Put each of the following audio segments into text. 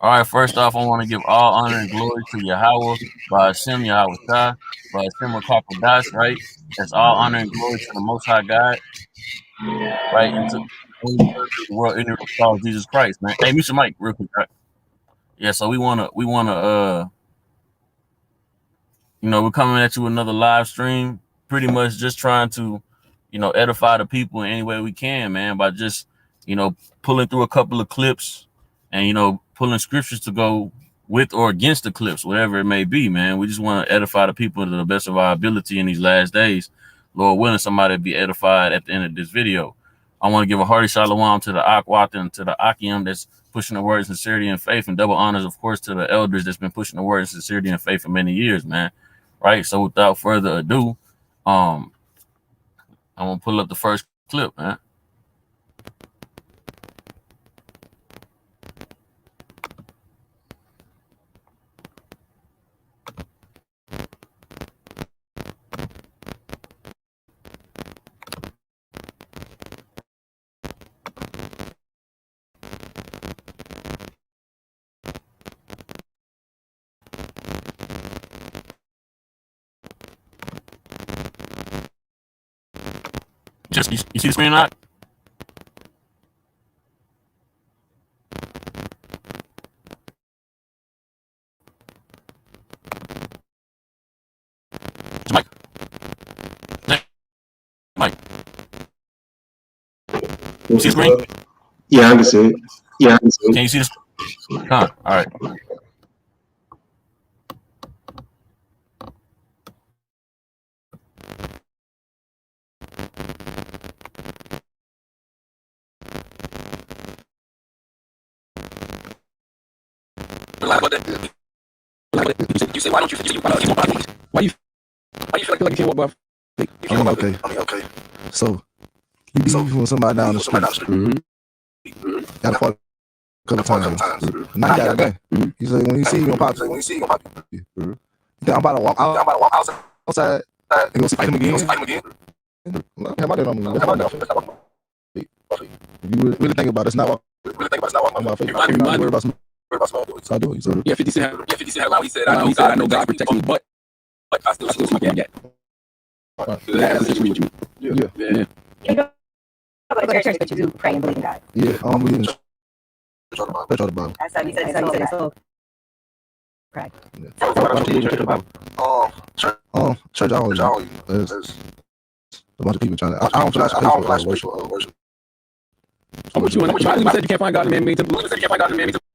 All right, first off, I want to give all honor and glory to Yahweh, by Hashem, Yahweh Shai, by Hashem Kakwadash, right? That's all honor and glory to the Most High God, right? And to the only Savior of the world, in called Jesus Christ, man. Hey, mute your mic real quick, right? Yeah, so we're coming at you with another live stream, pretty much just trying to, edify the people in any way we can, man, by just, pulling through a couple of clips and, pulling scriptures to go with or against the clips, whatever it may be, man. We just want to edify the people to the best of our ability in these last days. Lord willing, somebody be edified at the end of this video. I want to give a hearty shalom to the Akwat and to the Akim that's pushing the word of sincerity and faith, and double honors, of course, to the elders that's been pushing the word of sincerity and faith for many years, man. Right. So without further ado, I'm gonna pull up the first clip, man. Just you see the screen out? Mike. Mike. You see the screen? Yeah, I can see it. Can you see this? Huh. All right. You say, why don't you feel like you feel like you can't walk by? Okay. So you be from somebody down the street. Got a fuck a couple times. Now you got a gun. You say when you see you on pop. You think I'm about to walk outside and go fight him again? How about that on me? If you really think about it, it's not what I'm about to worry about some. So I do it. So Yeah, 50 Cent had how he said, I know God protects me, but I still smoke that. That's essentially what you mean. Yeah. You go to the church, but you do pray and believe in God. Yeah, I don't believe in church or the Bible. That's how you said so. Right. So why don't you believe in church or the Bible? Church, I always there's a bunch of people trying to. I don't feel like I pay for worship. I'm with you on that. You said you can't find God in man-made temple.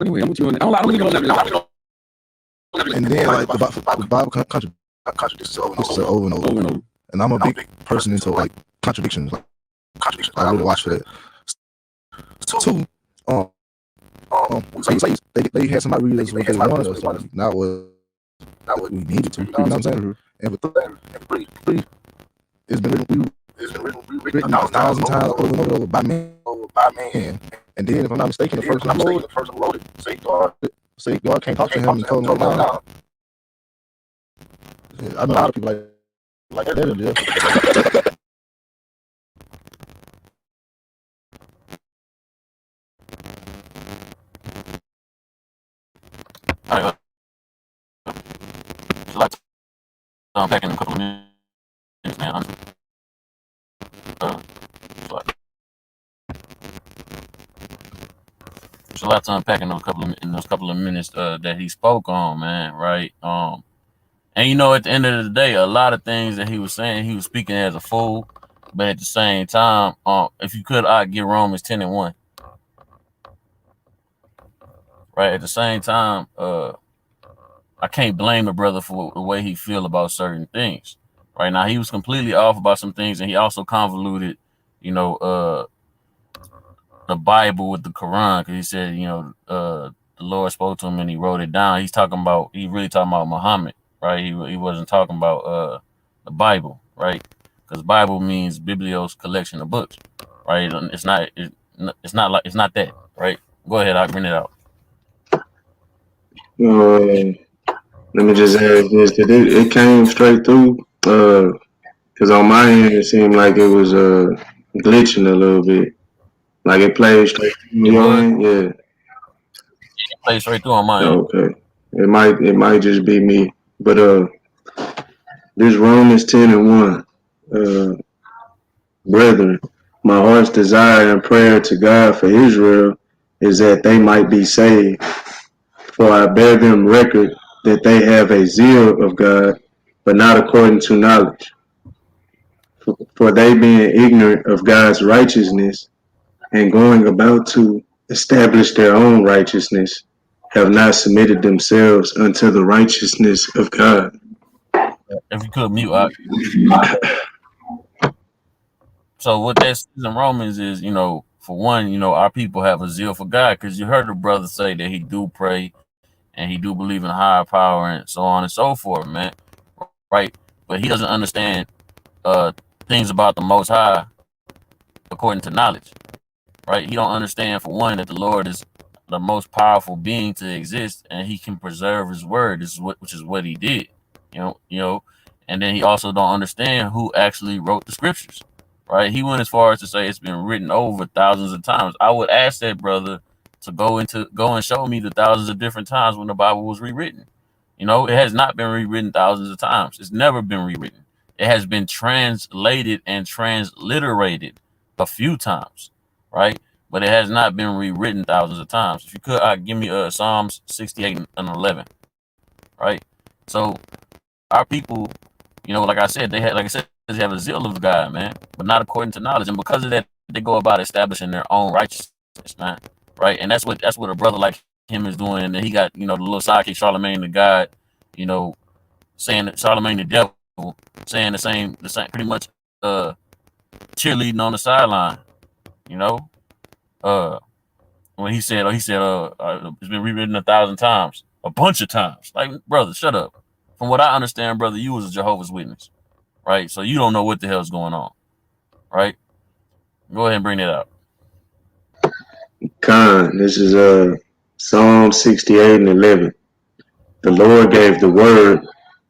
Anyway, I'm with you on that. I don't believe in that. And then like the Bible contradicts over and over. And I'm a big person into like contradictions. I really watch for that. Two, they had somebody read us what they wanted us to, not what we needed to. You know what I'm saying? And with three, it's been written 1,000 times over and over by man. And then, if I'm not mistaken, the first one loaded, say God can't talk to him and told him down. I know a lot of people like that in there. All right. So let's back in a couple of minutes, man. So let's unpack in those couple of minutes that he spoke on, man. Right. And at the end of the day, a lot of things that he was saying, he was speaking as a fool. But at the same time, if you could, I'd get Romans 10:1. Right. At the same time, I can't blame a brother for the way he feel about certain things. Right now, he was completely off about some things, and he also convoluted, the Bible with the Quran, because he said, the Lord spoke to him and he wrote it down. He really talking about Muhammad, right? He wasn't talking about the Bible, right? Because Bible means biblios, collection of books, right? It's not that, right? Go ahead, I'll bring it out. Let me just add this, that it came straight through, because on my end it seemed like it was glitching a little bit, like it played straight through your end, yeah. Play straight through on mine. Okay. It might just be me. But this Romans 10:1. Brethren, my heart's desire and prayer to God for Israel is that they might be saved. For I bear them record that they have a zeal of God, but not according to knowledge. For they being ignorant of God's righteousness and going about to establish their own righteousness, have not submitted themselves unto the righteousness of God. If you could mute up. So what that says in Romans is, for one, our people have a zeal for God, because you heard the brother say that he do pray and he do believe in higher power and so on and so forth, man. Right? But he doesn't understand things about the Most High according to knowledge. Right? He don't understand, for one, that the Lord is the most powerful being to exist, and he can preserve his word. Which is what he did. And then he also don't understand who actually wrote the scriptures. Right? He went as far as to say it's been written over thousands of times. I would ask that brother to go and show me the thousands of different times when the Bible was rewritten. It has not been rewritten thousands of times. It's never been rewritten. It has been translated and transliterated a few times, right? But it has not been rewritten thousands of times. If you could, give me Psalms 68 and 11, right? So our people, like I said, they have a zeal of God, man, but not according to knowledge. And because of that, they go about establishing their own righteousness, man, right? And that's what a brother like him is doing. And then he got, the little sidekick Charlemagne the God, saying that Charlemagne the devil, saying the same, pretty much cheerleading on the sideline, when he said it's been rewritten 1,000 times, a bunch of times. Like, brother, shut up. From what I understand, brother, you was a Jehovah's Witness, right? So you don't know what the hell's going on, right? Go ahead and bring that up. Khan, this is Psalm 68 and 11. The Lord gave the word,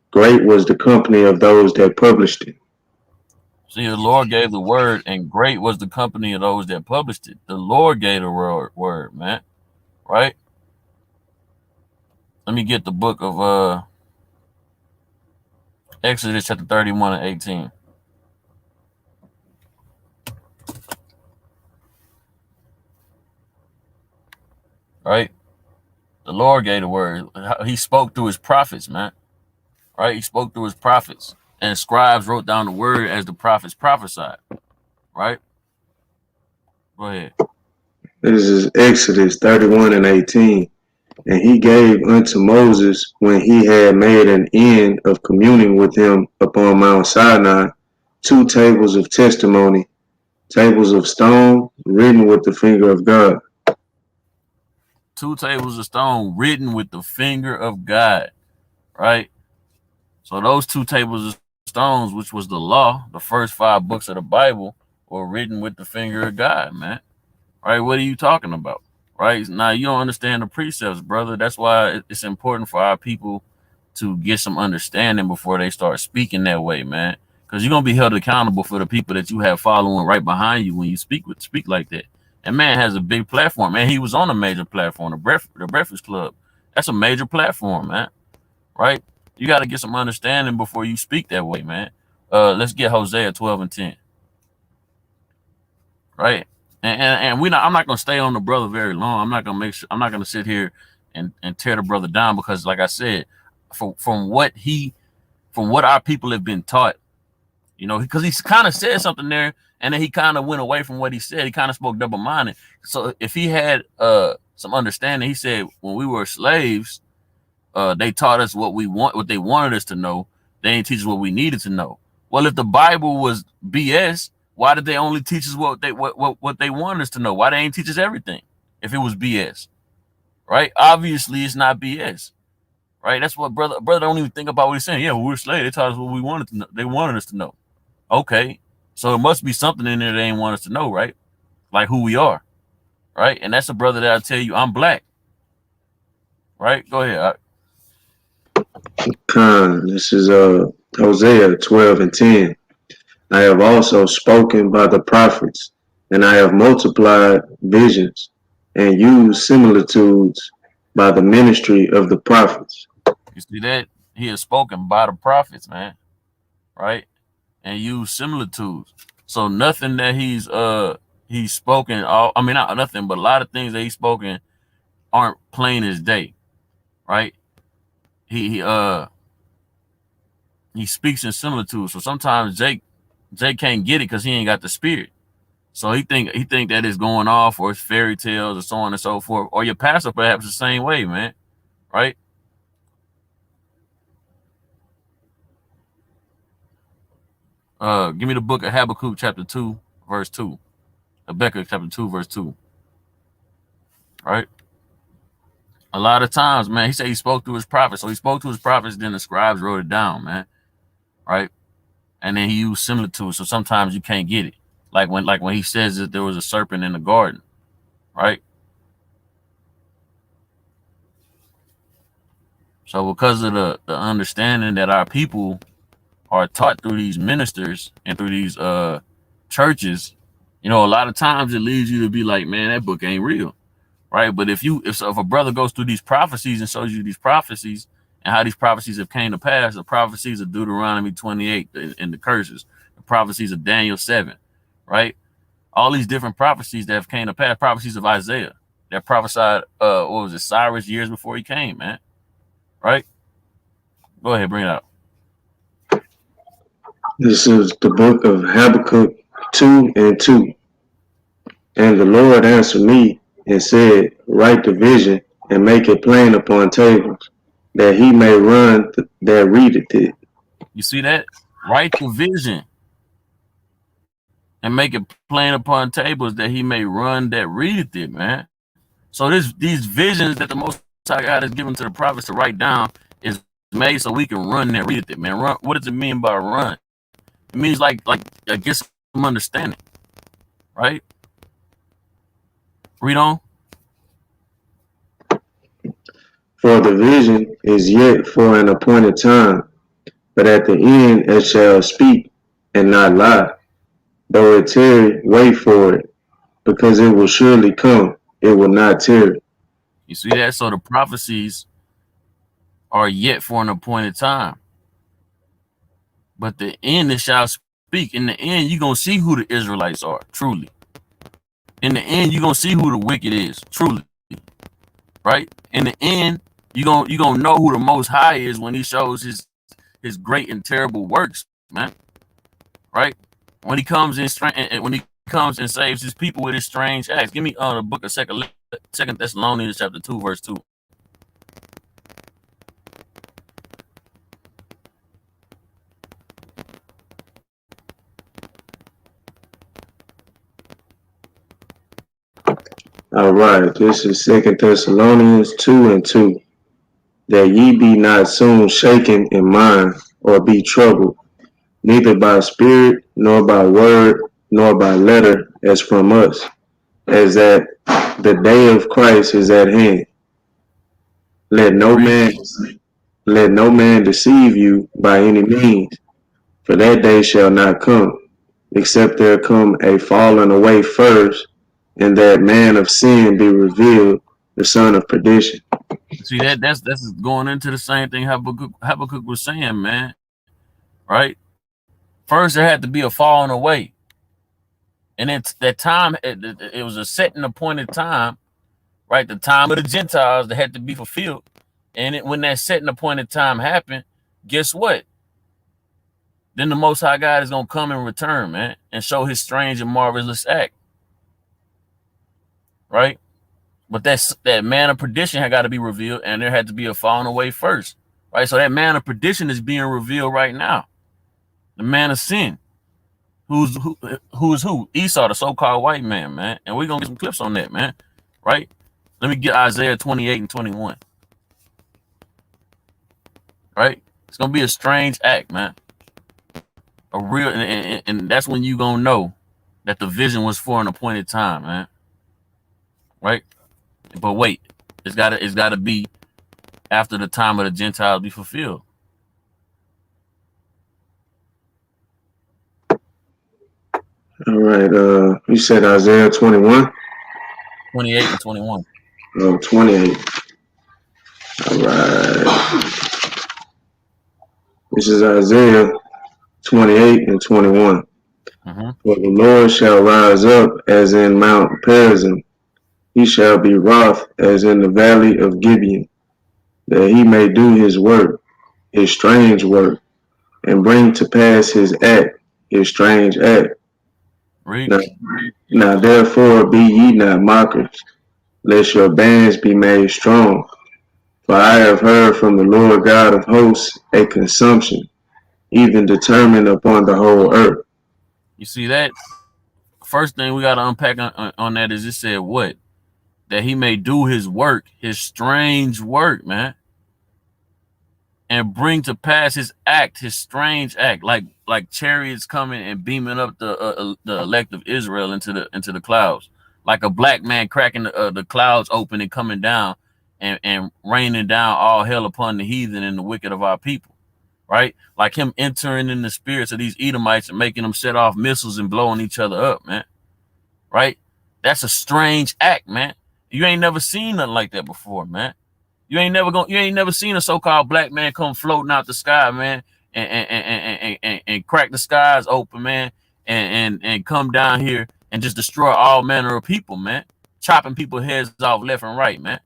great was the company of those that published it. See, the Lord gave the word, and great was the company of those that published it. The Lord gave the word, man, right? Let me get the book of Exodus chapter 31 and 18. Right? The Lord gave the word. He spoke through his prophets, man. Right? He spoke through his prophets. And scribes wrote down the word as the prophets prophesied. Right? Go ahead. This is Exodus 31 and 18. And he gave unto Moses, when he had made an end of communing with him upon Mount Sinai, 2 tables of testimony, tables of stone, written with the finger of God. 2 tables of stone written with the finger of God. Right? So those 2 tables of stones, which was the law, the first 5 books of the Bible, were written with the finger of God, man. Right? What are you talking about? Right? Now, you don't understand the precepts, brother. That's why it's important for our people to get some understanding before they start speaking that way, man. Because you're going to be held accountable for the people that you have following right behind you when you speak like that. And man has a big platform, man. He was on a major platform, the Breakfast Club. That's a major platform, man. Right? You got to get some understanding before you speak that way, man. Let's get Hosea 12 and 10. Right? And I'm not gonna stay on the brother very long. I'm not gonna sit here and tear the brother down, because, like I said, from what our people have been taught, because he kind of said something there, and then he kind of went away from what he said. He kind of spoke double-minded. So if he had some understanding, he said when we were slaves, they taught us what they wanted us to know. They didn't teach us what we needed to know. Well, if the Bible was BS, why did they only teach us what they wanted us to know? Why they ain't teach us everything if it was BS? Right? Obviously, it's not BS. Right? That's what brother don't even think about what he's saying. Yeah, we were slaves. They taught us what we wanted to know. They wanted us to know. Okay, so it must be something in there they ain't want us to know, right? Like who we are, right? And that's a brother that'll tell you I'm black. Right? Go ahead. This is Hosea 12 and 10. I have also spoken by the prophets, and I have multiplied visions, and used similitudes, by the ministry of the prophets. You see that? He is spoken by the prophets, man. Right? And use similitudes. So nothing that he's spoken, I mean not nothing, but a lot of things that he's spoken aren't plain as day. Right? He speaks in similitudes. So sometimes Jake can't get it because he ain't got the spirit. So he think that it's going off, or it's fairy tales, or so on and so forth. Or your pastor perhaps the same way, man. Right? Give me the book of Habakkuk chapter 2, verse 2. Habakkuk chapter 2, verse 2. Right? A lot of times, man, he said he spoke to his prophets. So he spoke to his prophets, then the scribes wrote it down, man. Right? And then he used similitudes. So sometimes you can't get it. Like when he says that there was a serpent in the garden. Right? So because of the understanding that our people are taught through these ministers and through these churches, a lot of times it leads you to be like, man, that book ain't real. Right? But if a brother goes through these prophecies and shows you these prophecies and how these prophecies have came to pass, the prophecies of Deuteronomy 28 and the curses, the prophecies of Daniel 7, right? All these different prophecies that have came to pass, prophecies of Isaiah that prophesied, Cyrus years before he came, man. Right? Go ahead, bring it out. This is the book of Habakkuk 2 and 2. And the Lord answered me and said, write the vision and make it plain upon tables, that he may run that readeth it. You see that? Write the vision and make it plain upon tables, that he may run that readeth it, man. So these visions that the Most High God has given to the prophets to write down is made so we can run that readeth it, man. Run. What does it mean by run? It means like get some understanding, right? Read on. For the vision is yet for an appointed time, but at the end it shall speak and not lie. Though it tarry, wait for it, because it will surely come. It will not tarry. You see that? So the prophecies are yet for an appointed time, but the end it shall speak. In the end, you're going to see who the Israelites are, truly. In the end, you're going to see who the wicked is, truly. Right? In the end, you're gonna know who the Most High is when he shows his great and terrible works, man. Right? When he comes in and saves his people with his strange acts. Give me the book of Second Thessalonians chapter 2, verse 2. All right, this is 2 Thessalonians 2 and 2. That ye be not soon shaken in mind, or be troubled, neither by spirit, nor by word, nor by letter, as from us, as that the day of Christ is at hand. Let no man deceive you by any means, for that day shall not come, except there come a falling away first, and that man of sin be revealed, the son of perdition. See that's going into the same thing Habakkuk was saying, man. Right? First, there had to be a falling away, and it's that time. It was a set and appointed time, right? The time of the Gentiles that had to be fulfilled, and when that set and appointed time happened, guess what? Then the Most High God is gonna come and return, man, and show his strange and marvelous act, right? But that man of perdition had got to be revealed, and there had to be a falling away first, right? So that man of perdition is being revealed right now. The man of sin, who is who? Esau, the so-called white man, man. And we're gonna get some clips on that, man. Right? Let me get Isaiah 28 and 21. Right? It's gonna be a strange act, man. A real, and that's when you gonna know that the vision was for an appointed time, man. Right? But wait, it's gotta be after the time of the Gentiles be fulfilled. All right, you said Isaiah 21? 28 and 21. 28. All right. This is Isaiah 28 and 21. Mm-hmm. For the Lord shall rise up as in Mount Perazim. He shall be wroth as in the valley of Gibeon, that he may do his work, his strange work, and bring to pass his act, his strange act. Read. Now, now therefore be ye not mockers, lest your bands be made strong. For I have heard from the Lord God of hosts a consumption, even determined upon the whole earth. You see that? First thing we got to unpack on that is it said what? That he may do his work, his strange work, man, and bring to pass his act, his strange act, like chariots coming and beaming up the elect of Israel into the clouds, like a black man cracking the clouds open and coming down and raining down all hell upon the heathen and the wicked of our people, right? Like him entering in the spirits of these Edomites and making them set off missiles and blowing each other up, man, right? That's a strange act, man. You ain't never seen nothing like that before, man. You ain't never seen a so-called black man come floating out the sky, man, and crack the skies open, man, and come down here and just destroy all manner of people, man, chopping people's heads off left and right, man,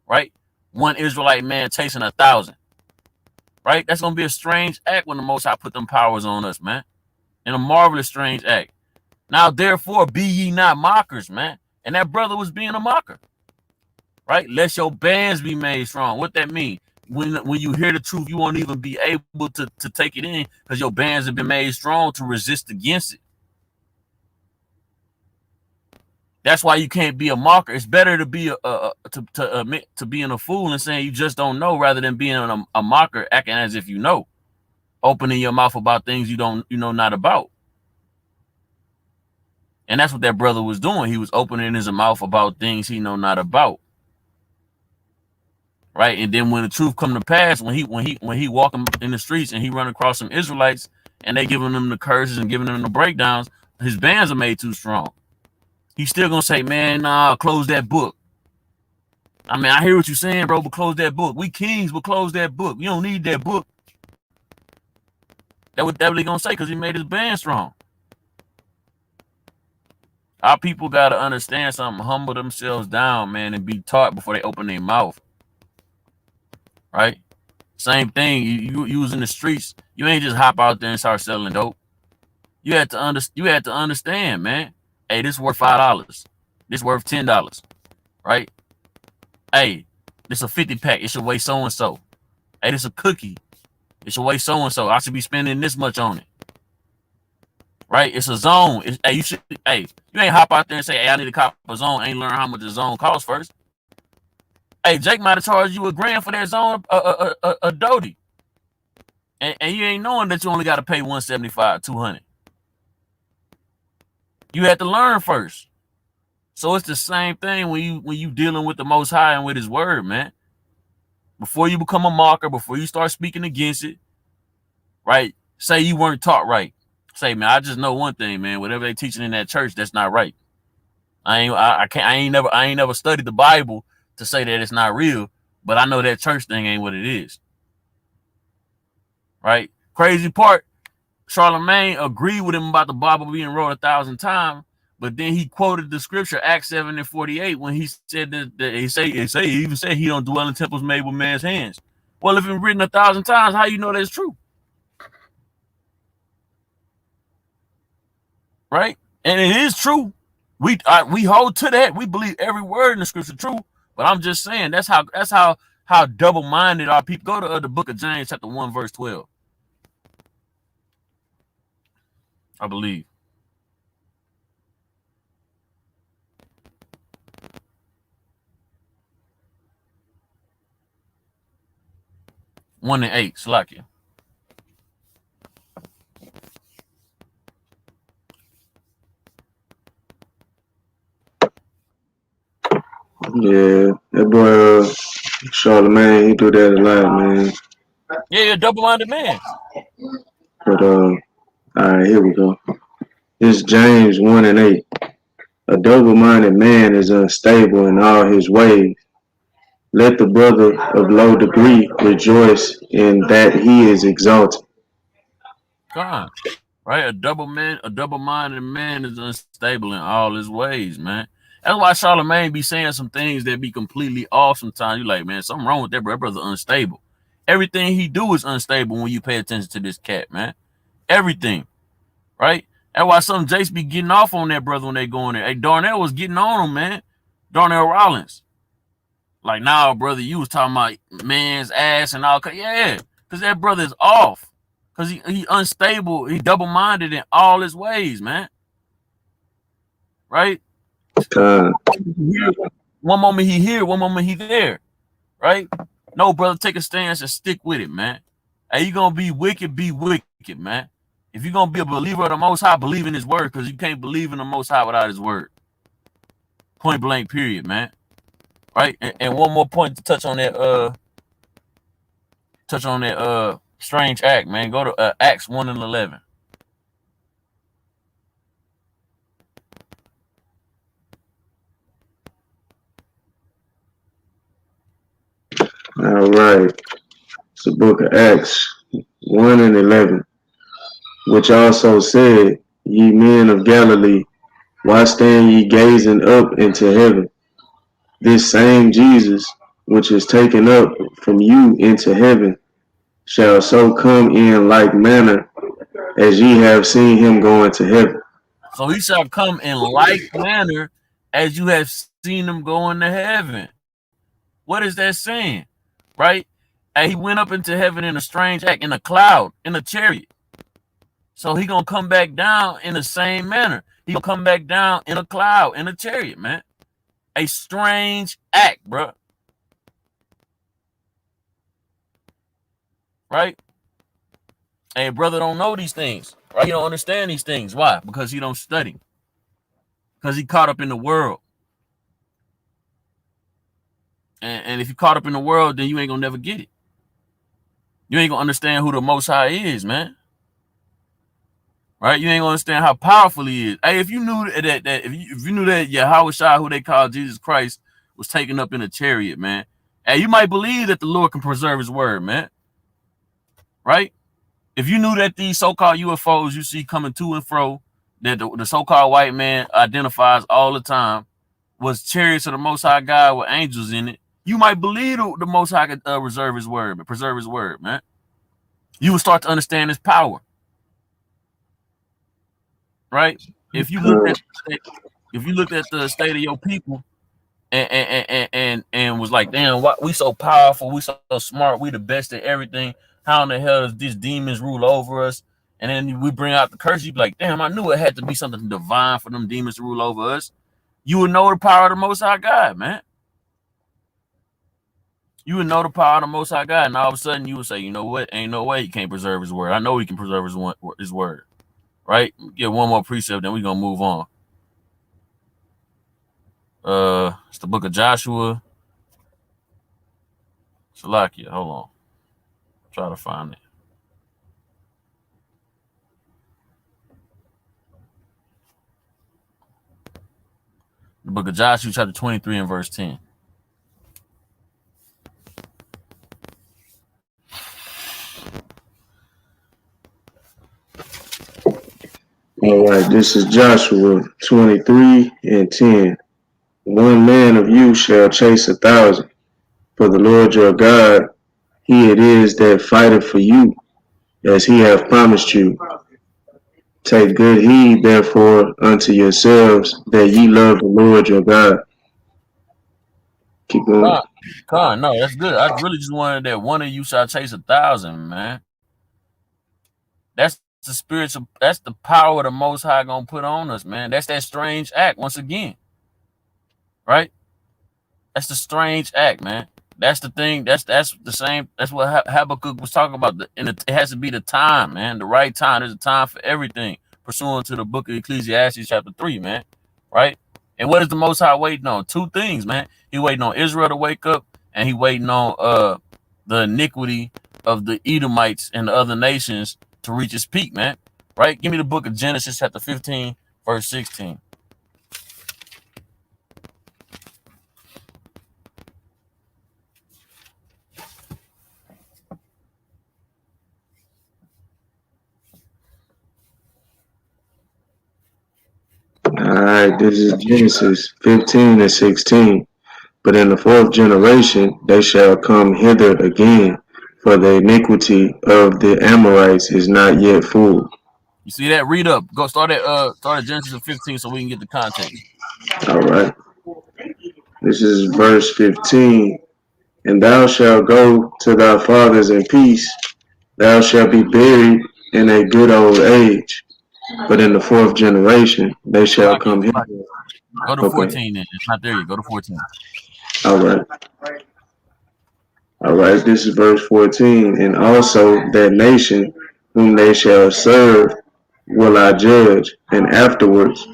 right? One Israelite man chasing 1,000, right? That's gonna be a strange act when the Most High put them powers on us, man, and a marvelous strange act. Now, therefore, be ye not mockers, man. And that brother was being a mocker, right? Let your bands be made strong. What that mean? When you hear the truth, you won't even be able to take it in because your bands have been made strong to resist against it. That's why you can't be a mocker. It's better to be to admit to being a fool and saying you just don't know, rather than being a mocker acting as if you know, opening your mouth about things you know not about. And that's what that brother was doing. He was opening his mouth about things he know not about. Right. And then when the truth come to pass, when he walking in the streets and he run across some Israelites and they giving them the curses and giving them the breakdowns, his bands are made too strong. He's still gonna say, man, nah, close that book. I mean, I hear what you're saying, bro, but close that book. We kings, but close that book. You don't need that book. That what he gonna say because he made his band strong. Our people got to understand something, humble themselves down, man, and be taught before they open their mouth. Right? Same thing. You was in the streets. You ain't just hop out there and start selling dope. You had to understand, man. Hey, this worth $5. This worth $10. Right? Hey, this a 50 pack. It should weigh so and so. Hey, this a cookie. It should weigh so and so. I should be spending this much on it. Right? It's a zone. You ain't hop out there and say, hey, I need to cop a zone. Ain't learn how much the zone costs first. Hey, Jake might have charged you $1,000 for that zone, a Doty. And you ain't knowing that you only got to pay $175, $200. You had to learn first. So it's the same thing when you dealing with the Most High and with his word, man. Before you become a mocker, before you start speaking against it, right? Say you weren't taught right. Say, man, I just know one thing, man. Whatever they teaching in that church, that's not right. I ain't never studied the Bible to say that it's not real, but I know that church thing ain't what it is. Right? Crazy part, Charlemagne agreed with him about the Bible being wrote 1,000 times, but then he quoted the scripture Acts 7:48 when he said that he even said he don't dwell in temples made with man's hands. Well, if it's written 1,000 times, how you know that's true? Right? And it is true. We hold to that. We believe every word in the scripture true. But I'm just saying that's how double-minded our people. Go to the book of James, chapter 1, verse 12. I believe. 1 and 8, Slakia. Yeah, that boy Charlemagne, he do that a lot, man. Yeah, you're a double-minded man. But all right, here we go. This is James 1 and 8. A double-minded man is unstable in all his ways. Let the brother of low degree rejoice in that he is exalted. God, right? A double-minded man is unstable in all his ways, man. That's why Charlemagne be saying some things that be completely off sometimes. You like, man, something wrong with that brother. That brother unstable. Everything he do is unstable when you pay attention to this cat, man. Everything, right? That's why some Jace be getting off on that brother when they go in there. Hey, Darnell was getting on him, man. Darnell Rollins. Like, nah, brother, you was talking about man's ass and all. Yeah, because that brother is off. Because he unstable. He double-minded in all his ways, man. Right? One moment he here, one moment he there. Right? No, brother, take a stance and stick with it, man. Hey, you going to be wicked, man. If you're going to be a believer of the Most High, believe in his word, because you can't believe in the Most High without his word. Point blank, period, man. Right? And one more point to touch on that strange act, man. Go to Acts 1 and 11. All right. It's the book of Acts 1 and 11, which also said, Ye men of Galilee, why stand ye gazing up into heaven? This same Jesus, which is taken up from you into heaven, shall so come in like manner as ye have seen him go into heaven. So he shall come in like manner as you have seen him go into heaven. What is that saying? Right? And he went up into heaven in a strange act, in a cloud, in a chariot. So he gonna come back down in the same manner. He gonna come back down in a cloud, in a chariot, man. A strange act, bro. Right? Hey, brother don't know these things. Right? He don't understand these things. Why? Because he don't study. Because he caught up in the world. And if you caught up in the world, then you ain't gonna never get it. You ain't gonna understand who the Most High is, man. Right? You ain't gonna understand how powerful he is. Hey, if you knew that if you knew that Yahweh Shai, who they call Jesus Christ, was taken up in a chariot, man. Hey, you might believe that the Lord can preserve his word, man. Right? If you knew that these so-called UFOs you see coming to and fro, that the so-called white man identifies all the time, was chariots of the Most High God with angels in it, you might believe the Most High could preserve his word, man. You would start to understand his power, right? If you looked at the state of your people and was like, damn, what we so powerful, we so smart, we the best at everything. How in the hell does these demons rule over us? And then we bring out the curse. You be like, damn, I knew it had to be something divine for them demons to rule over us. You would know the power of the Most High God, man. You would know the power of the Most High God, and all of a sudden you would say, you know what? Ain't no way he can't preserve his word. I know he can preserve his word, right? Get one more precept, then we're going to move on. It's the book of Joshua. Salakia, hold on. Try to find it. The book of Joshua, chapter 23 and verse 10. All right, this is Joshua 23 and 10. One man of you shall chase 1,000, for the Lord your God, he it is that fighteth for you, as he hath promised you. Take good heed, therefore, unto yourselves, that ye love the Lord your God. Keep going. No, that's good. I really just wanted that one of you shall chase 1,000, man. That's the spiritual, that's the power the Most High gonna put on us, man. That's that strange act once again, right? That's the strange act, man. That's the thing. That's the same. That's what Habakkuk was talking about. And it has to be the time, man. The right time. There's a time for everything, pursuant to the book of Ecclesiastes, chapter 3, man. Right? And what is the Most High waiting on? Two things, man. He waiting on Israel to wake up, and he waiting on the iniquity of the Edomites and the other nations to reach its peak, man. Right? Give me the book of Genesis, chapter 15, verse 16. This is Genesis 15 and 16. But in the fourth generation they shall come hither again, for the iniquity of the Amorites is not yet full. You see that? Read up. Go start at Genesis 15 so we can get the context. All right. This is verse 15. And thou shalt go to thy fathers in peace. Thou shalt be buried in a good old age. But in the fourth generation they shall come hither. Go to Okay. 14 then. It's not there yet. Go to 14. All right. All right. This is verse 14. And also that nation whom they shall serve will I judge, and afterwards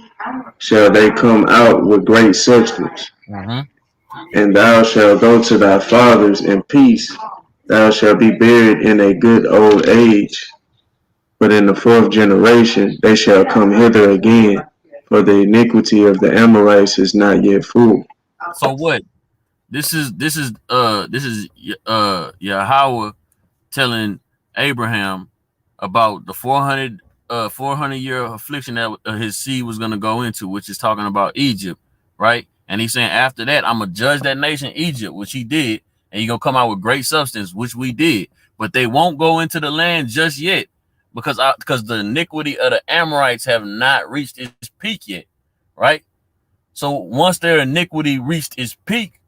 shall they come out with great substance. Mm-hmm. And thou shalt go to thy fathers in peace. Thou shalt be buried in a good old age. But in the fourth generation they shall come hither again, for the iniquity of the Amorites is not yet full. So what? This is Yahweh telling Abraham about the 400-year affliction that his seed was going to go into, which is talking about Egypt, right? And he's saying after that, I'm going to judge that nation, Egypt, which he did, and you're going to come out with great substance, which we did. But they won't go into the land just yet because the iniquity of the Amorites have not reached its peak yet, right? So once their iniquity reached its peak,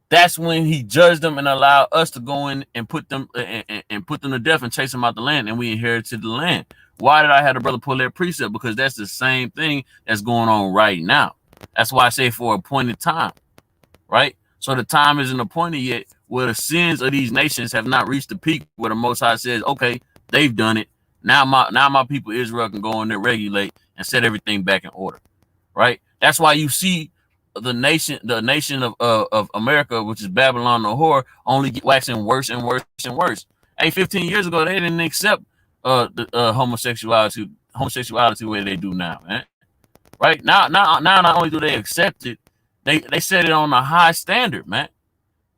that's when he judged them and allowed us to go in and put them to death and chase them out the land, and we inherited the land. Why did I have the brother pull that precept? Because that's the same thing that's going on right now. That's why I say for a appointed time, right? So the time isn't appointed yet where the sins of these nations have not reached the peak where the Most High says, okay, they've done it. Now my people Israel can go in there, regulate, and set everything back in order, right? That's why you see the nation of America, which is Babylon the whore, only waxing worse and worse and worse. Hey, 15 years ago, they didn't accept the homosexuality the way they do now, man. Right? Now, not only do they accept it, they set it on a high standard, man.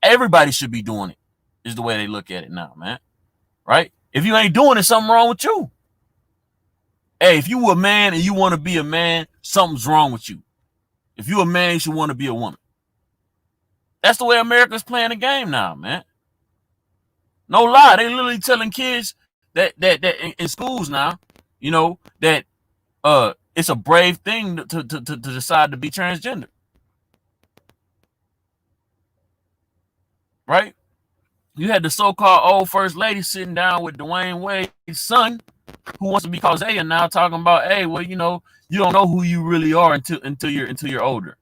Everybody should be doing it, is the way they look at it now, man. Right? If you ain't doing it, something wrong with you. Hey, if you a man and you want to be a man, something's wrong with you. If you a man, you should want to be a woman. That's the way America's playing the game now, man. No lie, they literally telling kids that in schools now, you know, that it's a brave thing to decide to be transgender, right? You had the so-called old first lady sitting down with Dwayne Wade's son, who wants to be called Zaya, now talking about, hey, well, you know, you don't know who you really are until you're older.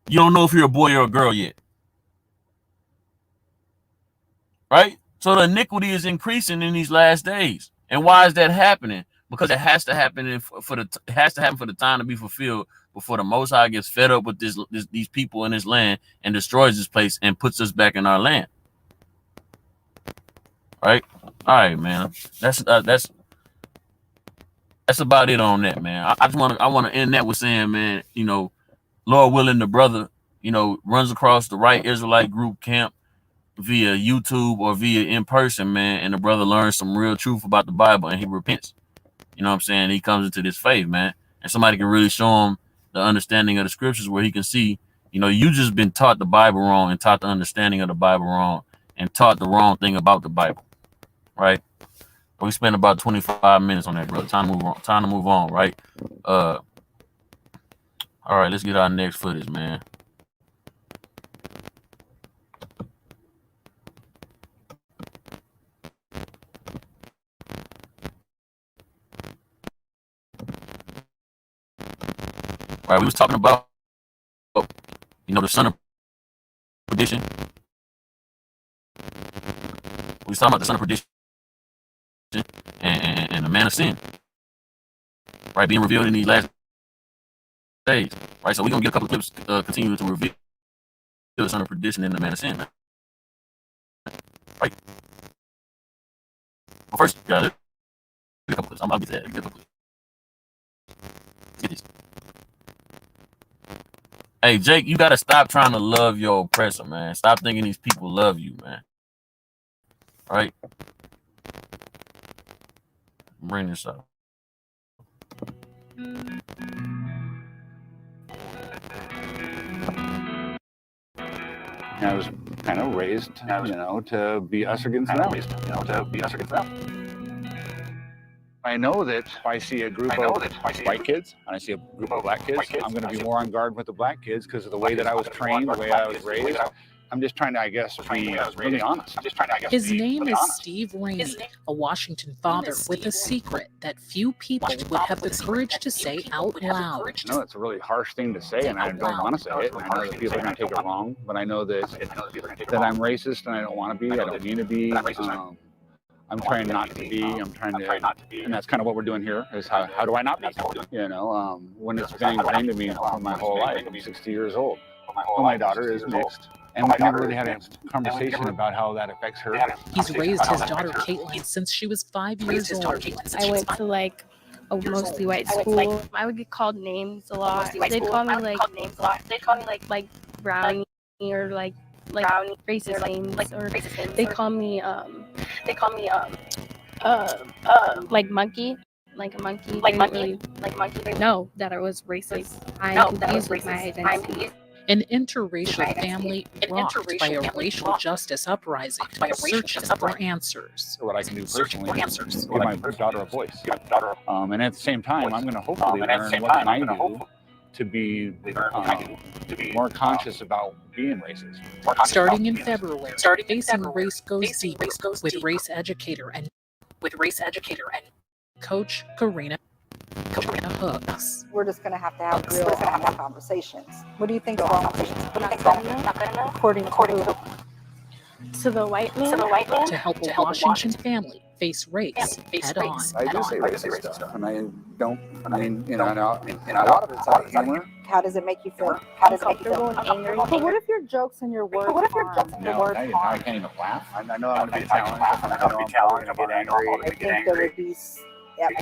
You don't know if you're a boy or a girl yet. Right? So the iniquity is increasing in these last days. And why is that happening? Because it has to happen it has to happen for the time to be fulfilled before the Most High gets fed up with these people in this land and destroys this place and puts us back in our land. Right? All right, man. That's about it on that, man. I want to end that with saying, man, you know, Lord willing, the brother, you know, runs across the right Israelite group camp via YouTube or via in person, man, and the brother learns some real truth about the Bible and he repents. You know what I'm saying? He comes into this faith, man, and somebody can really show him the understanding of the scriptures where he can see, you know, you just been taught the Bible wrong and taught the understanding of the Bible wrong and taught the wrong thing about the Bible, right? We spent about 25 minutes on that, brother. Time to move on, right? All right, let's get our next footage, man. Right, we was talking about, you know, the son of perdition. We was talking about the son of perdition and the man of sin, right, being revealed in these last days, right? So we're gonna get a couple of clips continuing to reveal the son of perdition and the man of sin, man. Right? Well, first, yeah, get a couple clips. I'll get to that. Get a couple clips. Get this. Hey, Jake, you gotta stop trying to love your oppressor, man. Stop thinking these people love you, man. Right? Bring this up. And I was kind of raised, to be us against them. I know that if I see a group of white kids and I see a group of black kids, I'm going to be more on guard with the black kids because of the way that I was trained, the way I was raised. I'm just trying to, I guess, be really honest. His name is Steve Rainey, a Washington father with a secret that few people would have the courage to say out loud. I know it's a really harsh thing to say, and I don't want to say it. And I know that people are going to take it wrong, but I know that I'm racist, and I don't want to be. I don't mean to be. I'm trying not to be. I'm trying to, and that's kind of what we're doing here. Is how do I not be? When it's been ingrained to me for my whole life. I'm 60 years old. Well, my daughter is mixed. And we never really had a conversation about how that affects her. He's raised his daughter Caitlin since she was 5 years old. I went to like a mostly white school. I would get called names a lot. They'd call me like brownie or like racist names, or they call me like monkey. Like a monkey. Like monkey. Know that I was racist. I'm confused with my identity. An interracial family rocked by a racial justice uprising, searching for answers. What I can do personally is give my daughter a voice. And at the same time, I'm going to hopefully learn what can I do to be more conscious about being racist. Starting in February, Facing Race Goes Deep with race educator and Coach Karina Hooks. We're just going to have real conversations. What do you think is wrong with this? Not good enough? According to the white man? To help a Washington family face race head on. I do say racist stuff, and I don't. I mean, a lot of it's out of humor. How does it make you feel? Uncomfortable and angry. But what if your jokes and your words I can't even laugh. I know I'm going to be challenged. I know I'm going to get angry. I think there would be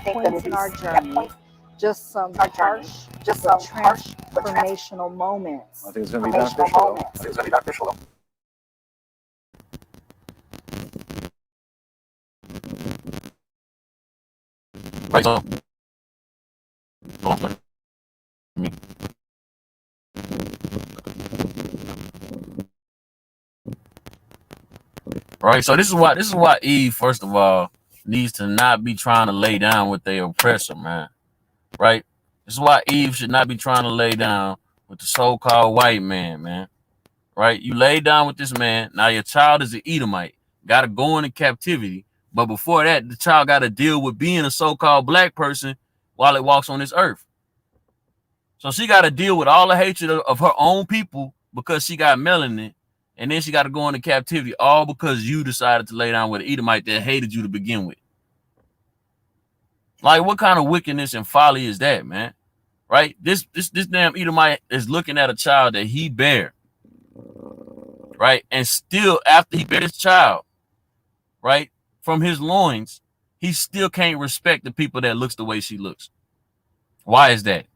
points in our journey, just some harsh, transformational moments. I think it's going to be beneficial, though. Right, so. Right, so this is why Eve, first of all, needs to not be trying to lay down with their oppressor, man. Right? This is why Eve should not be trying to lay down with the so-called white man. Right? You lay down with this man. Now your child is an Edomite. Got to go into captivity. But before that, the child got to deal with being a so-called black person while it walks on this earth. So she got to deal with all the hatred of her own people because she got melanin. And then she got to go into captivity all because you decided to lay down with an Edomite that hated you to begin with. Like, what kind of wickedness and folly is that, man? Right? This damn Edomite is looking at a child that he bare. Right? And still, after he bare his child, right, from his loins, he still can't respect the people that looks the way she looks. Why is that?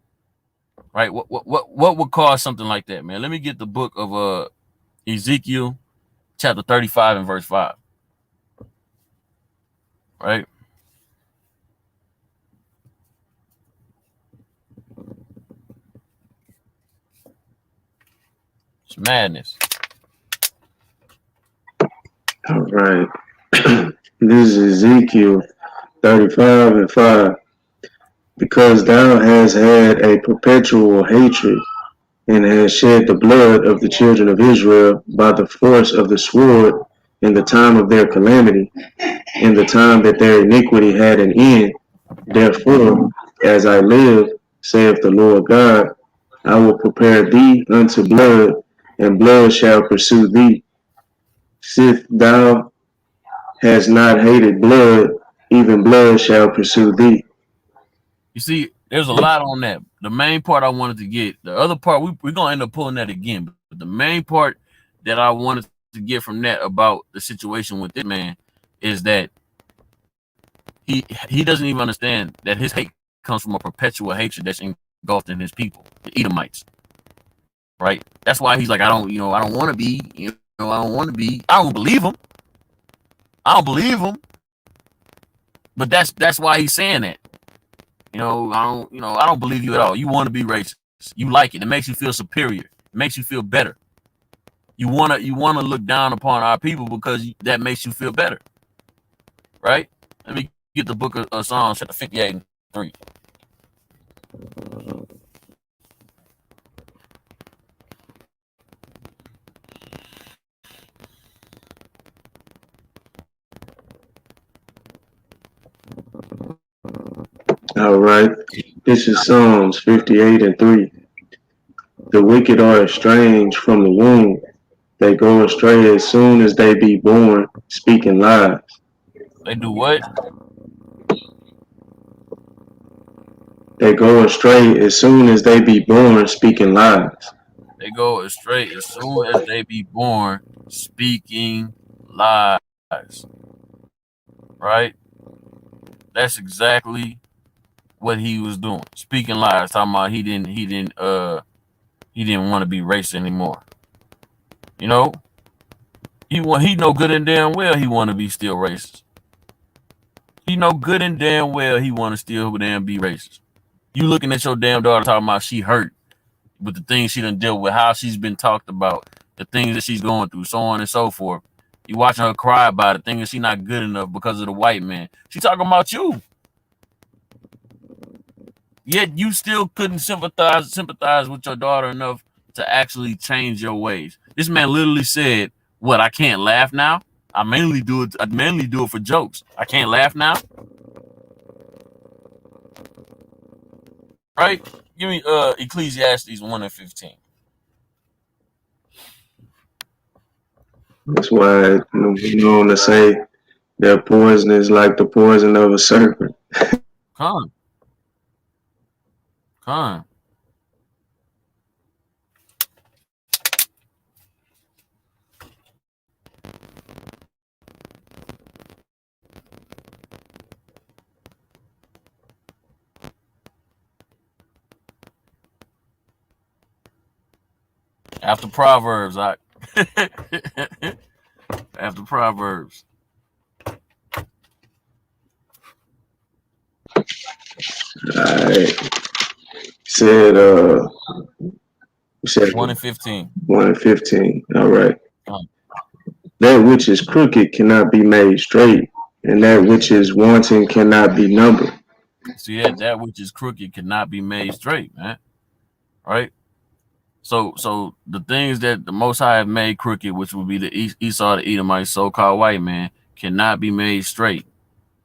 Right? What would cause something like that, man? Let me get the book of Ezekiel chapter 35 and verse 5. Right? It's madness. All right. This is Ezekiel 35 and 5. Because thou hast had a perpetual hatred, and hast shed the blood of the children of Israel by the force of the sword in the time of their calamity, in the time that their iniquity had an end. Therefore, as I live, saith the Lord God, I will prepare thee unto blood, and blood shall pursue thee. Sith thou hast not hated blood, even blood shall pursue thee. You see, there's a lot on that. The main part I wanted to get, the other part, we're going to end up pulling that again. But the main part that I wanted to get from that about the situation with this man is that he doesn't even understand that his hate comes from a perpetual hatred that's engulfed in his people, the Edomites. Right? That's why he's like, I don't want to be, I don't want to be. I don't believe him. But that's why he's saying that. I don't believe you at all. You want to be racist. You like it. It makes you feel superior. It makes you feel better. You wanna look down upon our people because that makes you feel better, right? Let me get the book of Psalms, chapter 58 and 3. All right. This is Psalms 58 and 3. The wicked are estranged from the womb. They go astray as soon as they be born, speaking lies. They do what? They go astray as soon as they be born, speaking lies. They go astray as soon as they be born, speaking lies. Right? That's exactly what he was doing. Speaking lies, talking about he didn't want to be racist anymore. You know? He know good and damn well he want to be still racist. He know good and damn well he want to still damn be racist. You looking at your damn daughter talking about she hurt with the things she done dealt with, how she's been talked about, the things that she's going through, so on and so forth. You watching her cry about it, thinking she not good enough because of the white man. She talking about you. Yet you still couldn't sympathize with your daughter enough to actually change your ways. This man literally said, "What? I can't laugh now. I mainly do it for jokes. I can't laugh now." Right? Give me Ecclesiastes 1 and 15. That's why you know to say their poison is like the poison of a serpent. Con. After Proverbs, after Proverbs. Alright. Said you said 1 and 15. 1 and 15. All right. Con. That which is crooked cannot be made straight, and that which is wanting cannot be numbered. See that which is crooked cannot be made straight, man. Right? So the things that the Most High have made crooked, which would be the Esau, the Edomite, so-called white man, cannot be made straight.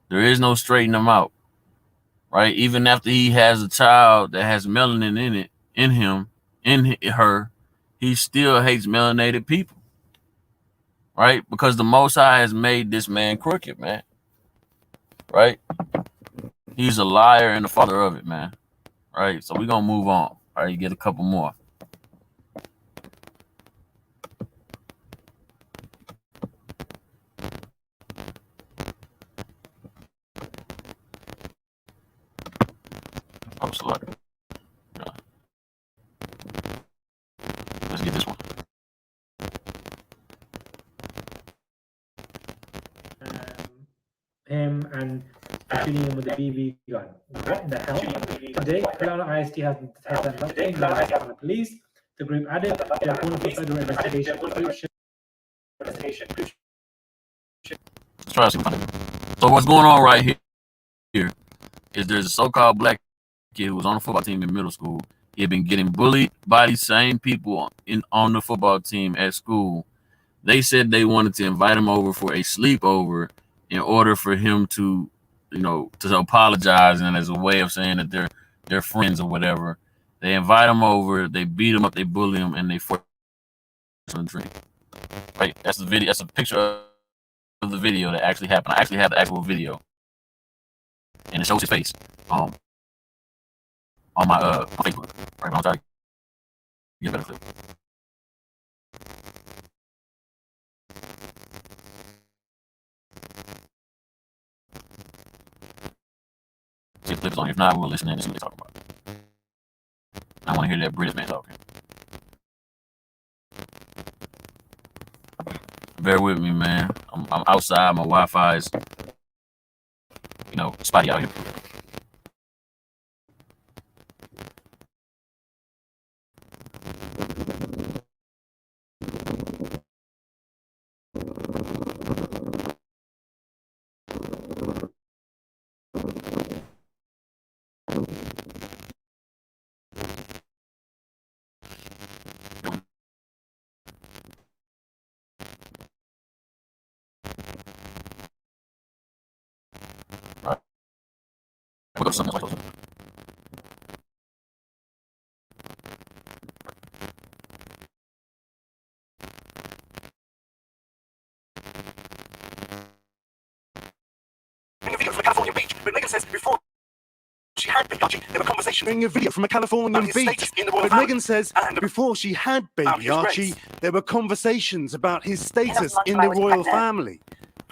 There is no straightening them out. Right? Even after he has a child that has melanin in her, he still hates melanated people. Right? Because the Most High has made this man crooked, man. Right? He's a liar and the father of it, man. Right? So we're gonna move on. All right, you get a couple more. I'm sorry. Yeah. Let's get this one. Him and shooting him with a BB gun. What the hell? Today, Carolina ISD has done nothing on the police. The group added they are calling for federal investigation. Let's try to see. So what's going on right here is there's a so-called black kid who was on the football team in middle school. He had been getting bullied by these same people on the football team at school. They said they wanted to invite him over for a sleepover in order for him to, to apologize, and as a way of saying that they're friends or whatever. They invite him over, they beat him up, they bully him, and they force him to drink. Right? That's the video. That's a picture of the video that actually happened. I actually have the actual video, and it shows his face on my on Facebook. Right? I'll try to get a better clip. See if the clip is on here. If not, we'll listen in and see what they talk about. I want to hear that British man talking. Bear with me, man. I'm outside. My Wi-Fi is, spotty out here. go to something else. From a Californian beach, but Meghan says before she had baby Archie, there were conversations. Bring a video from a Californian beach, but Meghan says before she had baby Archie, there were conversations about his status in the royal family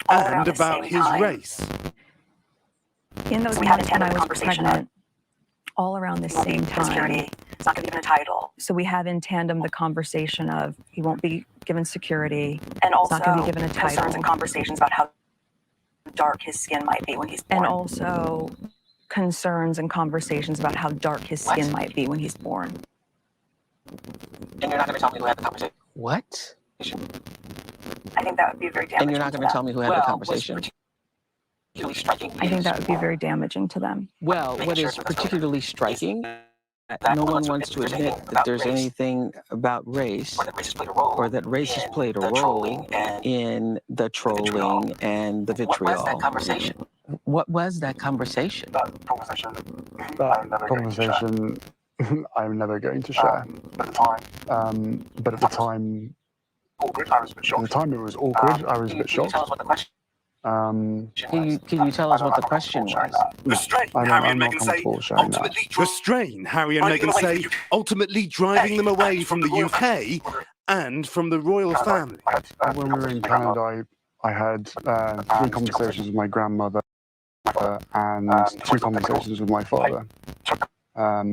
and about his race. In those months when I was pregnant, all around the same time, He's not going to be given a title. so we have in tandem the conversation of he won't be given security, And he's also not going to be given a concerns title, and conversations about how dark his skin might be when he's born. and also concerns and conversations about how dark his skin might be when he's born. And you're not going to tell me who had the conversation. What? I think that would be very damaging. And you're not going to tell me who had the conversation? I think that would be very damaging to them. Well, what is particularly striking, no one wants to admit that there's anything about race or that race has played a role in the trolling and the vitriol. What was that conversation? That conversation I'm never going to share. But at the time, it was awkward. I was a bit shocked. Can you tell us what the question was? I'm not comfortable sharing that. The strain, Harry and Meghan say, ultimately driving them away from the UK and from the royal family. When we were in Canada, I had 3 conversations with my grandmother and 2 conversations with my father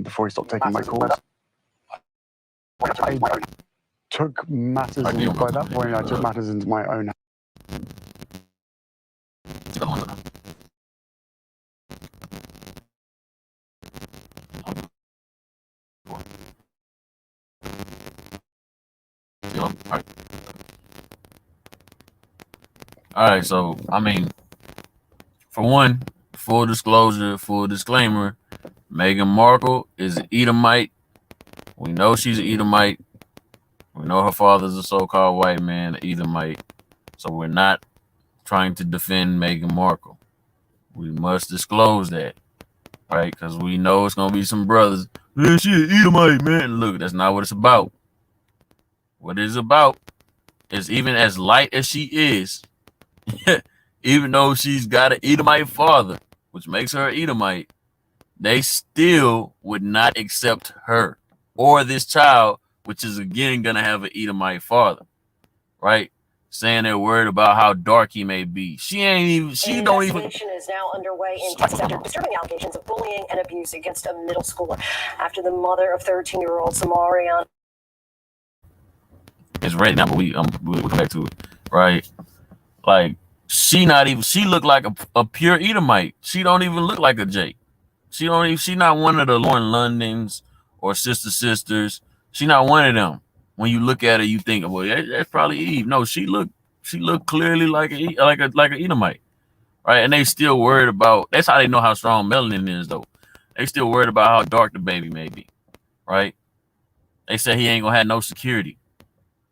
before he stopped taking my calls. I took matters, by that point, I took matters into my own hands. All right, so I mean, for one, full disclosure, full disclaimer, Meghan Markle is an Edomite. We know she's an Edomite. We know her father's a so-called white man, an Edomite. So we're not trying to defend Meghan Markle. We must disclose that, right? Because we know it's gonna be some brothers. Man, she an Edomite, man. Look, that's not what it's about. What it is about is, even as light as she is, even though she's got an Edomite father, which makes her an Edomite, they still would not accept her or this child, which is again gonna have an Edomite father, right? Saying they're worried about how dark he may be. She don't even. Investigation is now underway in Texas after disturbing allegations of bullying and abuse against a middle schooler after the mother of 13-year-old Samarian. It's right now, but we'll come back to it, right? Like, she looked like a pure Edomite. She don't even look like a Jake. She not one of the Lauren Londons or sisters. She not one of them. When you look at her, you think, well, that's probably Eve. No, she looked clearly like an Edomite, right? And they still worried about. That's how they know how strong melanin is, though. They still worried about how dark the baby may be, right? They said he ain't gonna have no security.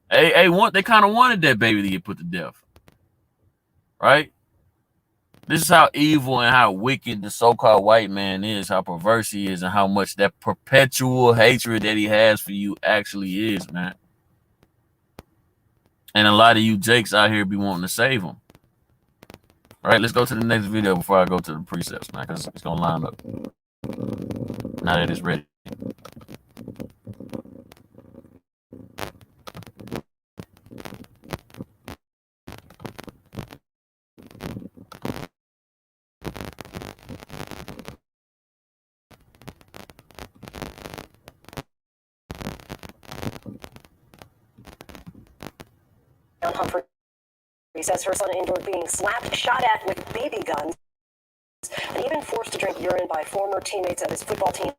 They kind of wanted that baby to get put to death, right? This is how evil and how wicked the so-called white man is, how perverse he is, and how much that perpetual hatred that he has for you actually is, man. And a lot of you Jakes out here be wanting to save him. All right, let's go to the next video before I go to the precepts, man, because it's going to line up now that it's ready. Humphrey says her son endured being slapped, shot at with baby guns, and even forced to drink urine by former teammates of his football team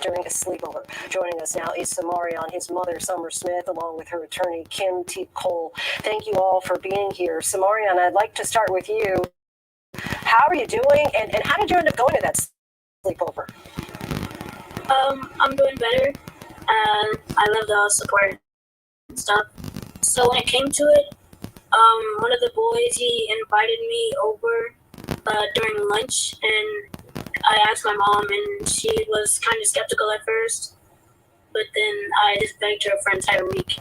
during a sleepover. Joining us now is Samarian, his mother, Summer Smith, along with her attorney, Kim T. Cole. Thank you all for being here. Samarian, I'd like to start with you. How are you doing, and how did you end up going to that sleepover? I'm doing better. I love the support and stuff. So when it came to it, one of the boys, he invited me over during lunch, and I asked my mom, and she was kind of skeptical at first, but then I just begged her for an entire week,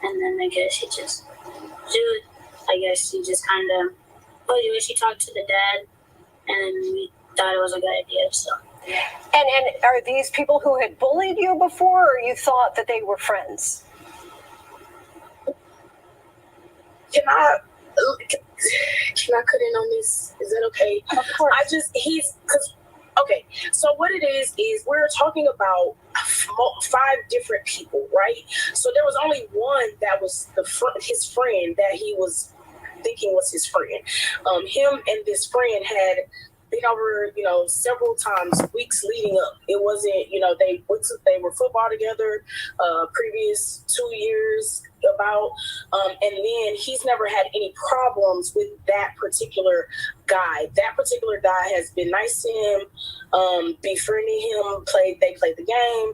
and then I guess she just kind of, but anyway, she talked to the dad, and we thought it was a good idea, so. And are these people who had bullied you before, or you thought that they were friends? Can I cut in on this? Is that okay? Of course. Okay, so what it is we're talking about 5 different people, right? So there was only one that was his friend that he was thinking was his friend. Him and this friend had been over, several times, weeks leading up. It wasn't, they were football together, previous 2 years about, and then he's never had any problems with that particular guy. That particular guy has been nice to him, befriending him, they played the game,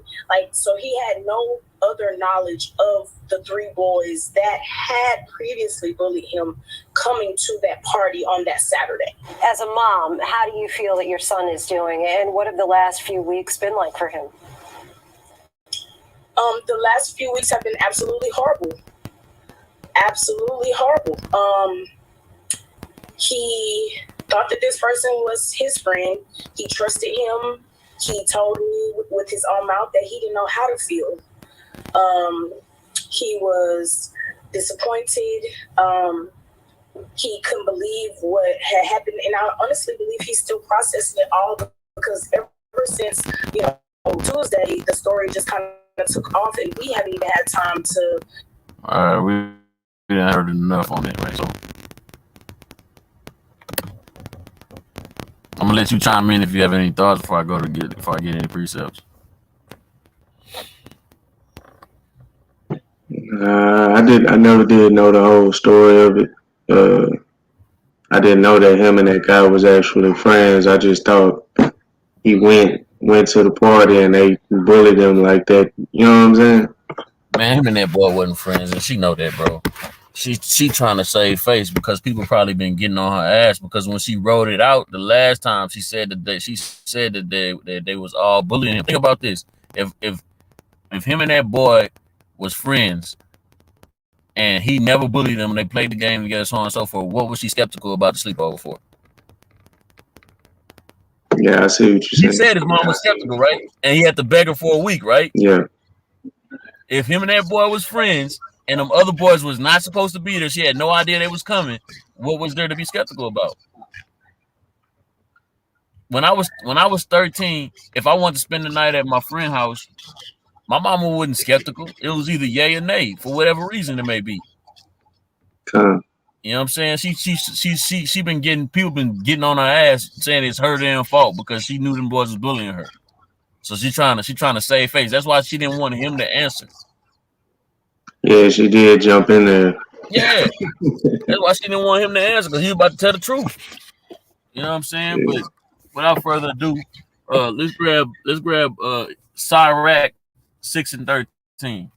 so he had no other knowledge of the 3 boys that had previously bullied him coming to that party on that Saturday. As a mom, how do you feel that your son is doing, and what have the last few weeks been like for him? The last few weeks have been absolutely horrible. Absolutely horrible. He thought that this person was his friend. He trusted him. He told me with his own mouth that he didn't know how to feel. He was disappointed. He couldn't believe what had happened, and I honestly believe he's still processing it all, because ever since Tuesday, the story just kind of took off, and we haven't even had time to. We didn't heard enough on it, right? So I'm gonna let you chime in if you have any thoughts before I get any precepts. I never did know the whole story of it. I didn't know that him and that guy was actually friends. I just thought he went to the party and they bullied him like that. You know what I'm saying? Man, him and that boy wasn't friends, and she know that, bro. She trying to save face because people probably been getting on her ass, because when she wrote it out the last time, she said that they was all bullying him. Think about this: if him and that boy was friends and he never bullied them, and they played the game together, so on and so forth, what was she skeptical about the sleepover for? Yeah, I see what you're saying. She said his mom was skeptical, right? And he had to beg her for a week, right? Yeah. If him and that boy was friends and them other boys was not supposed to be there, she had no idea they was coming, what was there to be skeptical about? When I was 13, if I wanted to spend the night at my friend's house, my mama wasn't skeptical. It was either yay or nay, for whatever reason it may be. You know what I'm saying? She been getting, people been getting on her ass saying it's her damn fault because she knew them boys was bullying her. So she trying to save face. That's why she didn't want him to answer. Yeah, she did jump in there. Yeah, that's why she didn't want him to answer, because he was about to tell the truth. You know what I'm saying? Yeah. But without further ado, let's grab Sirach 6 and 13.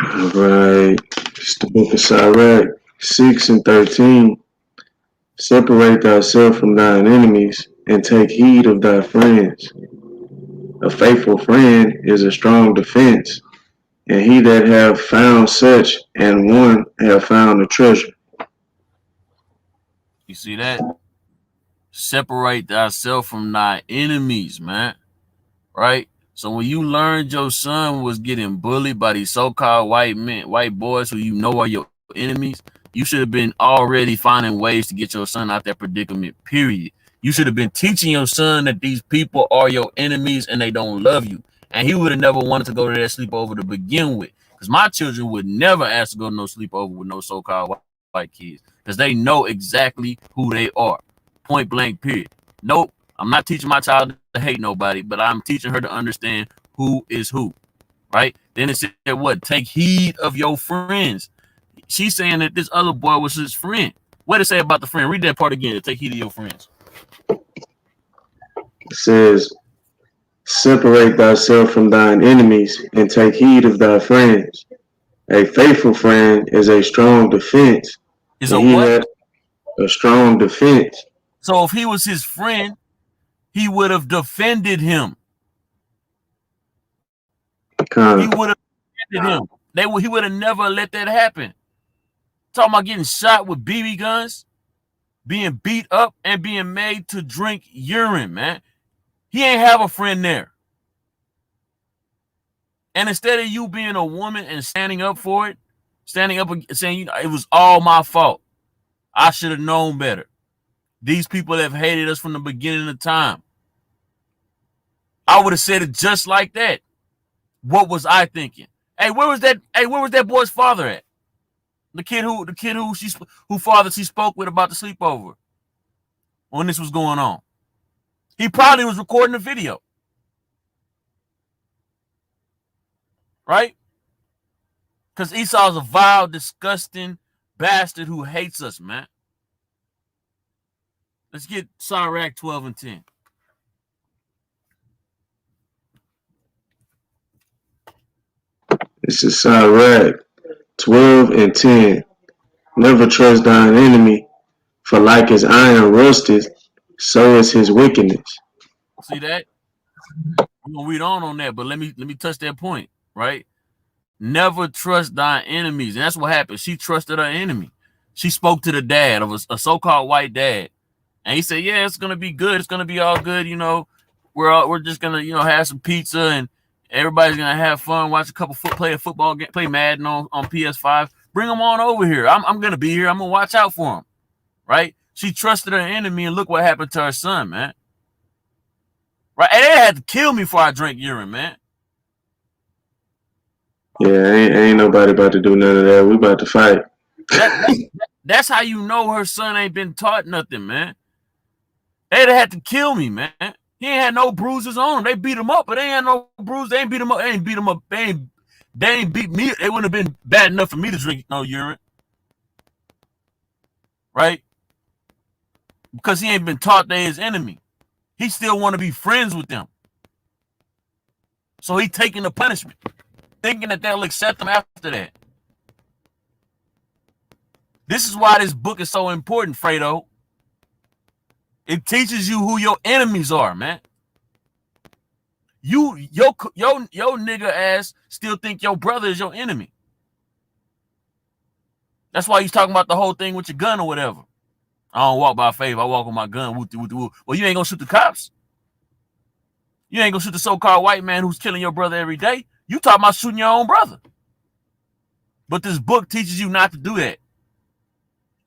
All right, it's the book of Sirach 6 and 13. Separate thyself from thine enemies, and take heed of thy friends. A faithful friend is a strong defense, and he that have found such and one have found a treasure. You see that? Separate thyself from thy enemies, man. Right? So when you learned your son was getting bullied by these so-called white boys who you know are your enemies, you should have been already finding ways to get your son out that predicament, period. You should have been teaching your son that these people are your enemies and they don't love you. And he would have never wanted to go to that sleepover to begin with. Because my children would never ask to go to no sleepover with no so-called white kids. Because they know exactly who they are. Point blank, period. Nope. I'm not teaching my child to hate nobody, but I'm teaching her to understand who is who. Right? Then it said what? Take heed of your friends. She's saying that this other boy was his friend. What did it say about the friend? Read that part again. Take heed of your friends. It says, Separate thyself from thine enemies, and take heed of thy friends. A faithful friend is a strong defense, Is and a he what? had a strong defense. So if he was his friend, he would have defended him. He would have defended him. He would have never let that happen. Talking about getting shot with BB guns, being beat up, and being made to drink urine, man. He ain't have a friend there. And instead of you being a woman and standing up for it, standing up and saying, you know, it was all my fault. I should have known better. These people have hated us from the beginning of time. I would have said it just like that. What was I thinking? Hey, where was that boy's father at? The kid who father she spoke with about the sleepover when this was going on. He probably was recording the video. Right? Because Esau's a vile, disgusting bastard who hates us, man. Let's get Sirach 12 and 10. This is Sirach 12 and 10. Never trust thine enemy, for like as iron rusteth, so is his wickedness. See that? I'm gonna read on that, but let me touch that point, right? Never trust thine enemies. And that's what happened. She trusted her enemy. She spoke to the dad of a so-called white dad. And he said, yeah, it's going to be good. It's going to be all good. You know, we're just going to, have some pizza and everybody's going to have fun, watch a couple play a football game, play Madden on PS5. Bring them on over here. I'm going to be here. I'm going to watch out for them. Right? She trusted her enemy, and look what happened to her son, man. Right? And they had to kill me before I drank urine, man. Yeah, ain't nobody about to do none of that. We about to fight. That's how you know her son ain't been taught nothing, man. They'd have had to kill me, man. He ain't had no bruises on him. They beat him up, but they ain't had no bruises. They ain't beat him up. They ain't beat him up. They ain't beat me. They wouldn't have been bad enough for me to drink no urine. Right? Because he ain't been taught they his enemy. He still want to be friends with them. So he taking the punishment, thinking that they'll accept him after that. This is why this book is so important, Fredo. It teaches you who your enemies are, man. Your nigga ass still think your brother is your enemy. That's why he's talking about the whole thing with your gun or whatever. I don't walk by faith. I walk with my gun. Well, you ain't gonna shoot the cops. You ain't gonna shoot the so-called white man who's killing your brother every day. You talking about shooting your own brother. But this book teaches you not to do that.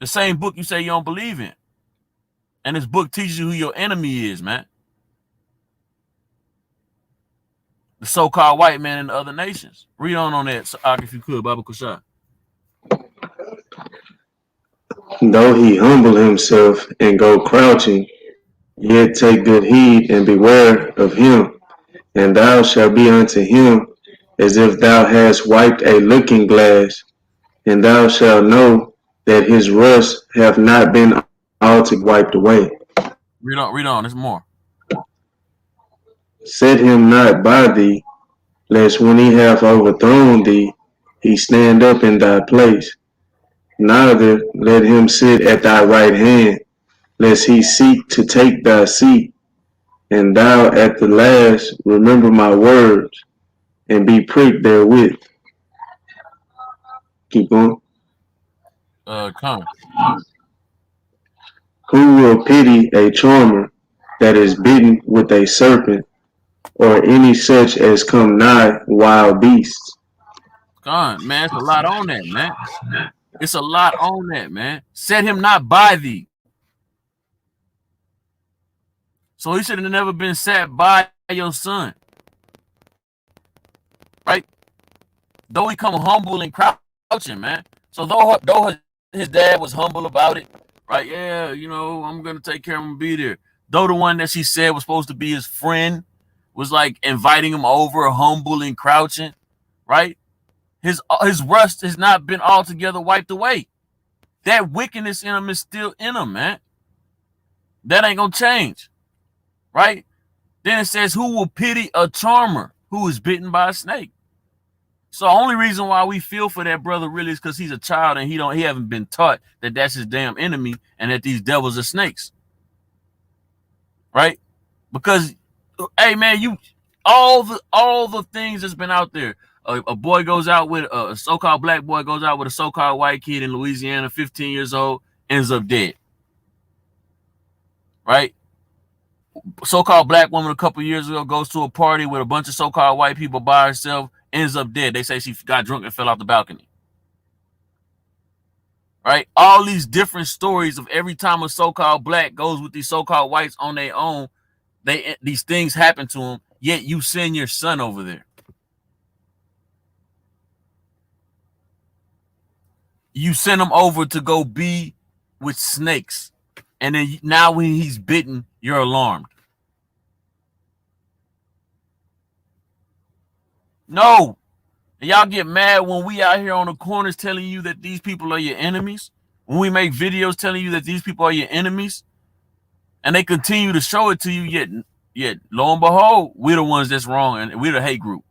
The same book you say you don't believe in. And this book teaches you who your enemy is, man. The so-called white man in the other nations. Read on that, if you could, Baba Kushah. Though he humble himself and go crouching, yet take good heed and beware of him, and thou shalt be unto him as if thou hadst wiped a looking glass, and thou shalt know that his rust have not been altogether wiped away. Read on, there's more. Set him not by thee, lest when he hath overthrown thee, he stand up in thy place. Neither let him sit at thy right hand, lest he seek to take thy seat. And thou at the last remember my words, and be pricked therewith. Keep going. Come. Who will pity a charmer that is bitten with a serpent, or any such as come nigh wild beasts? Come, man, it's a lot on that, man. It's a lot on that, man. Set him not by thee. So he should have never been sat by your son. Right? Though he come humble and crouching, man. So though his dad was humble about it, right? Yeah, I'm going to take care of him and be there. Though the one that she said was supposed to be his friend was like inviting him over, humble and crouching, right? His rust has not been altogether wiped away. That wickedness in him is still in him, man. That ain't going to change, right? Then it says, who will pity a charmer who is bitten by a snake? So the only reason why we feel for that brother really is because he's a child and he haven't been taught that that's his damn enemy and that these devils are snakes. Right? Because, hey man, all the things that's been out there. A boy goes out with a so-called black boy goes out with a so-called white kid in Louisiana, 15 years old, ends up dead. Right? So-called black woman a couple years ago goes to a party with a bunch of so-called white people by herself, ends up dead. They say she got drunk and fell off the balcony. Right? All these different stories of every time a so-called black goes with these so-called whites on their own, these things happen to them, yet you send your son over there. You send him over to go be with snakes. And then now when he's bitten, you're alarmed. No. And y'all get mad when we out here on the corners telling you that these people are your enemies. When we make videos telling you that these people are your enemies. And they continue to show it to you, yet lo and behold, we're the ones that's wrong, and we're the hate group.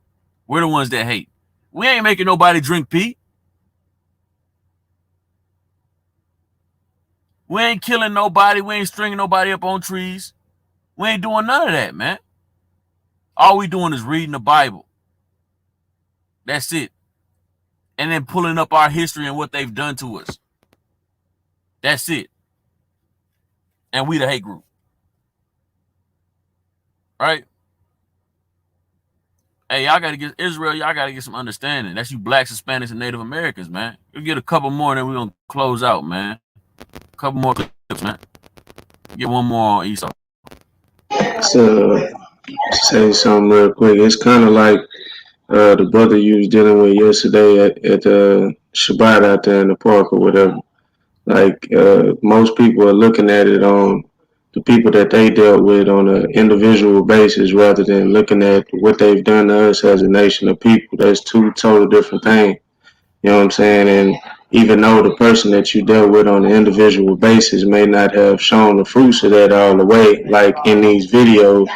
We're the ones that hate. We ain't making nobody drink pee. We ain't killing nobody. We ain't stringing nobody up on trees. We ain't doing none of that, man. All we doing is reading the Bible. That's it. And then pulling up our history and what they've done to us. That's it. And we the hate group. Right? Hey, y'all gotta get Israel, y'all gotta get some understanding. That's you blacks, Hispanics, and Native Americans, man. We'll get a couple more and then we're gonna close out, man. A couple more clips, man. Get one more on Esau. So say something real quick. It's kind of like the brother you was dealing with yesterday at Shabbat out there in the park or whatever. Like most people are looking at it on the people that they dealt with on an individual basis rather than looking at what they've done to us as a nation of people. That's two total different things. You know what I'm saying? And even though the person that you dealt with on an individual basis may not have shown the fruits of that all the way, like in these videos,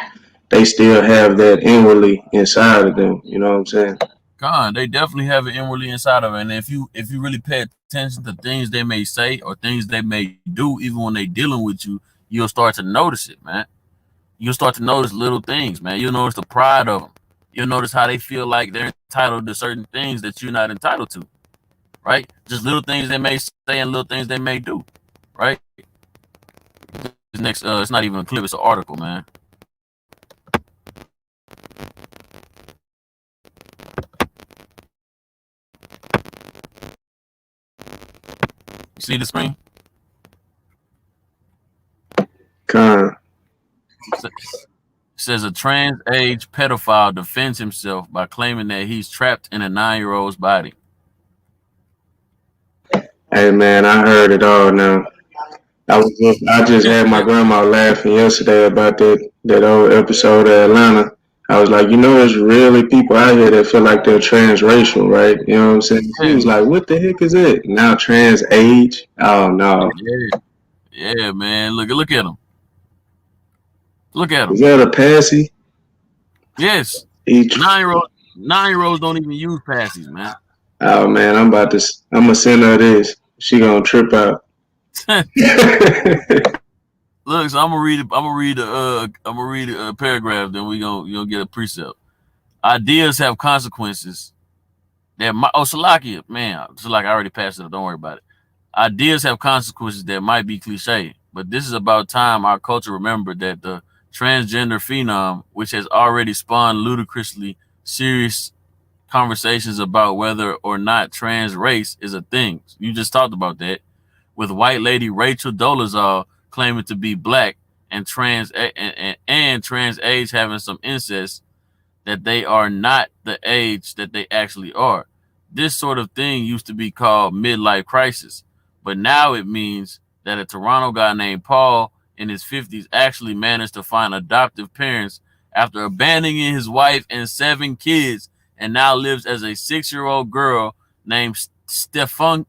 they still have that inwardly inside of them. You know what I'm saying? God, they definitely have it inwardly inside of it. And if you really pay attention to things they may say or things they may do, even when they dealing with you, you'll start to notice it, man. You'll start to notice little things, man. You'll notice the pride of them. You'll notice how they feel like they're entitled to certain things that you're not entitled to, right? Just little things they may say and little things they may do, right? This next, it's not even a clip; it's an article, man. You see the screen? It says a trans age pedophile defends himself by claiming that he's trapped in a 9-year-old's body. Hey man, I heard it all now. I just had my grandma laughing yesterday about that old episode of Atlanta. I was like, you know, there's really people out here that feel like they're transracial, right? You know what I'm saying? She was like, what the heck is it? Now trans age? Oh no. Yeah, man. Look at him. Look at him. Is that a passy? Yes. 9-year-olds don't even use passies, man. Oh man, I'm gonna send her this. She gonna trip out. Look, so I'm gonna read a paragraph, then we gonna get a precept. Ideas have consequences. Salakia, man, Salakia, I already passed it. Don't worry about it. Ideas have consequences that might be cliche, but this is about time our culture remembered that the transgender phenom, which has already spawned ludicrously serious conversations about whether or not trans race is a thing. You just talked about that, with white lady Rachel Dolezal claiming to be black and trans age having some incest, that they are not the age that they actually are. This sort of thing used to be called midlife crisis, but now it means that a Toronto guy named Paul in his 50s actually managed to find adoptive parents after abandoning his wife and 7 kids, and now lives as a 6-year-old girl named Stephanie.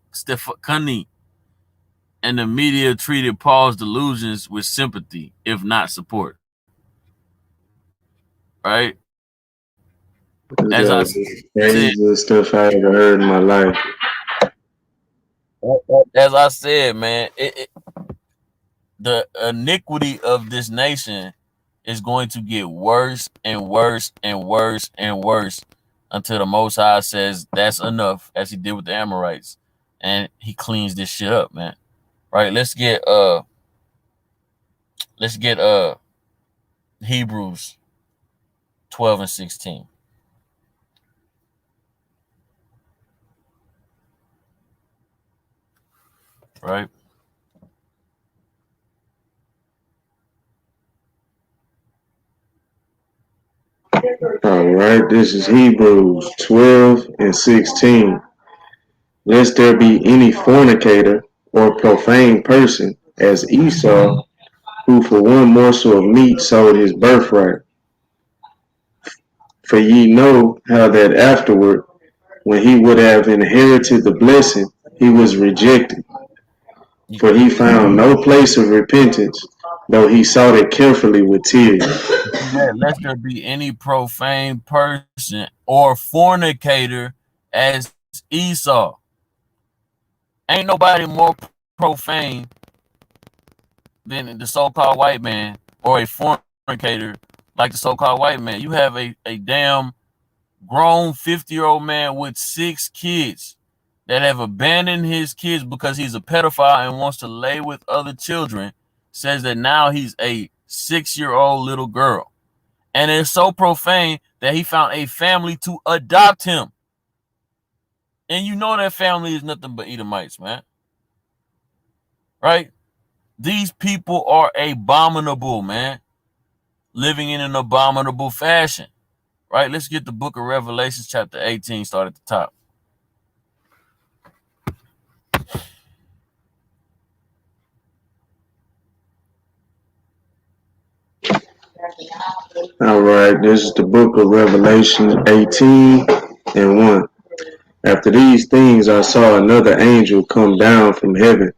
And the media treated Paul's delusions with sympathy, if not support. right? As I The said, craziest stuff I ever heard in my life. as I said, man, the iniquity of this nation is going to get worse and worse and worse and worse until the Most High says that's enough, as he did with the Amorites, and he cleans this shit up, man. Right? Let's get Hebrews 12 and 16. Right? All right, this is Hebrews 12 and 16. Lest there be any fornicator or profane person as Esau, who for one morsel of meat sold his birthright. For ye know how that afterward, when he would have inherited the blessing, he was rejected. For he found no place of repentance, though he sought it carefully with tears. Lest there be any profane person or fornicator as Esau. Ain't nobody more profane than the so-called white man or a fornicator like the so-called white man. You have a damn grown 50-year-old man with 6 kids that have abandoned his kids because he's a pedophile and wants to lay with other children, says that now he's a 6-year-old little girl. And it's so profane that he found a family to adopt him. And you know that family is nothing but Edomites, man. Right? These people are abominable, man. Living in an abominable fashion. Right? Let's get the book of Revelation, chapter 18, start at the top. All right, this is the book of Revelation 18 and 1. After these things I saw another angel come down from heaven,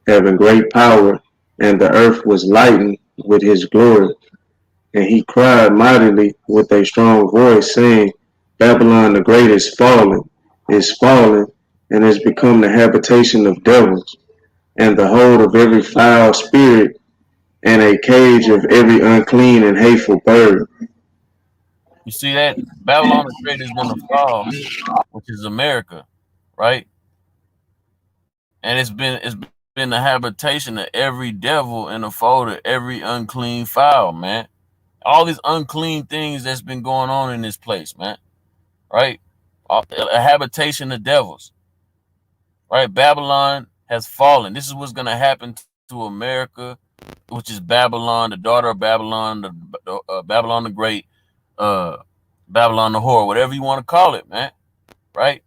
having great power, and the earth was lightened with his glory. And he cried mightily with a strong voice, saying, Babylon the great is fallen, and is become the habitation of devils, and the hold of every foul spirit, and a cage of every unclean and hateful bird. You see that? Babylon the Great is going to fall, which is America, right? And it's been the habitation of every devil and the fold of every unclean fowl, man. All these unclean things that's been going on in this place, man. Right? A habitation of devils. Right? Babylon has fallen. This is what's going to happen to America, which is Babylon, the daughter of Babylon, Babylon the Great, Babylon the whore, whatever you want to call it, man. Right?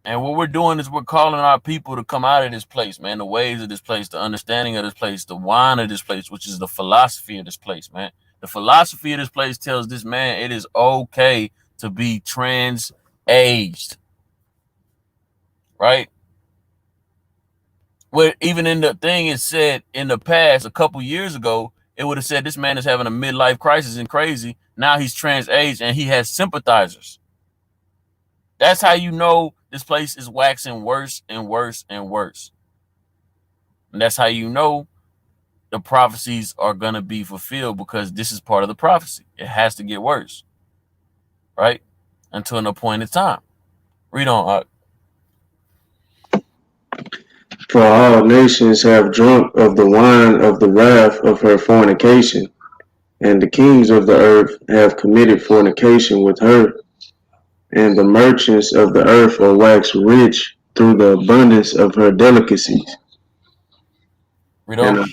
And what we're doing is we're calling our people to come out of this place, man. The ways of this place, the understanding of this place, the wine of this place, which is the philosophy of this place, man. The philosophy of this place tells this man it is okay to be trans-aged, right? Where even in the thing it said in the past, a couple years ago, it would have said this man is having a midlife crisis and crazy. Now he's trans-aged and he has sympathizers. That's how you know this place is waxing worse and worse and worse. And that's how you know the prophecies are going to be fulfilled, because this is part of the prophecy. It has to get worse, right? Until an appointed time. Read on. For all nations have drunk of the wine of the wrath of her fornication, and the kings of the earth have committed fornication with her. And the merchants of the earth are waxed rich through the abundance of her delicacies. Read on.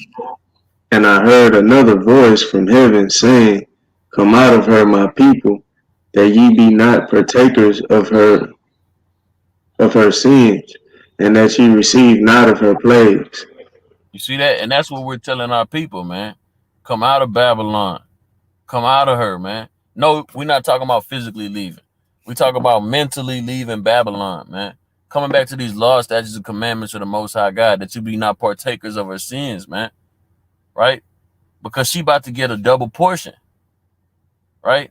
And I heard another voice from heaven saying, Come out of her, my people, that ye be not partakers of her sins, and that ye receive not of her plagues. You see that? And that's what we're telling our people, man. Come out of Babylon. Come out of her, man. No, we're not talking about physically leaving. We talk about mentally leaving Babylon, man. Coming back to these laws, statutes, and commandments of the Most High God, that you be not partakers of her sins, man. Right? Because she about to get a double portion. Right?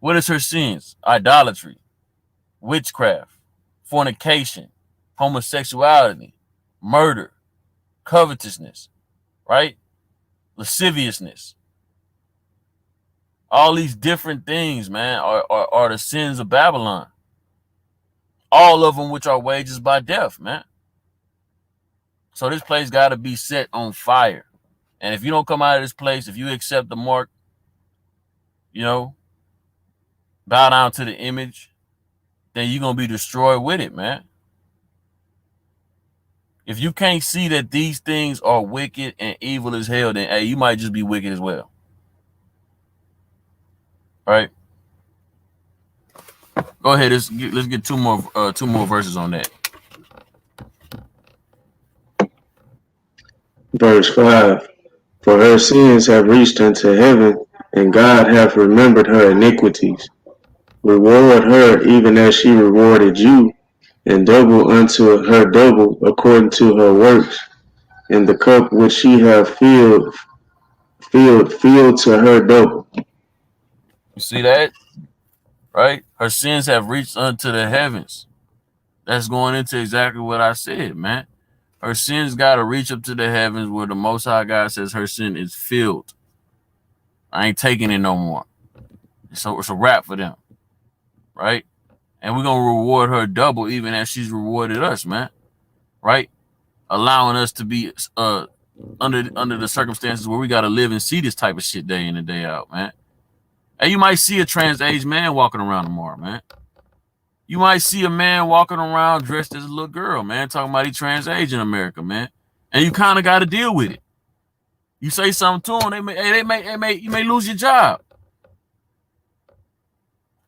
What is her sins? Idolatry, witchcraft, fornication, homosexuality, murder, covetousness, right? Lasciviousness. All these different things, man, are the sins of Babylon. All of them which are wages by death, man. So this place got to be set on fire. And if you don't come out of this place, if you accept the mark, you know, bow down to the image, then you're going to be destroyed with it, man. If you can't see that these things are wicked and evil as hell, then, hey, you might just be wicked as well. All right? Go ahead. Let's get two more verses on that. Verse 5. For her sins have reached unto heaven, and God hath remembered her iniquities. Reward her even as she rewarded you, and double unto her double according to her works. And the cup which she hath filled to her double. You see that? Right? Her sins have reached unto the heavens. That's going into exactly what I said, man. Her sins got to reach up to the heavens where the Most High God says her sin is filled. I ain't taking it no more. So it's a wrap for them, right? And we're going to reward her double even as she's rewarded us, man, right? Allowing us to be under the circumstances where we got to live and see this type of shit day in and day out, man. And you might see a trans-age man walking around tomorrow, man. You might see a man walking around dressed as a little girl, man, talking about he trans-age in America, man. And you kind of got to deal with it. You say something to them, you may lose your job,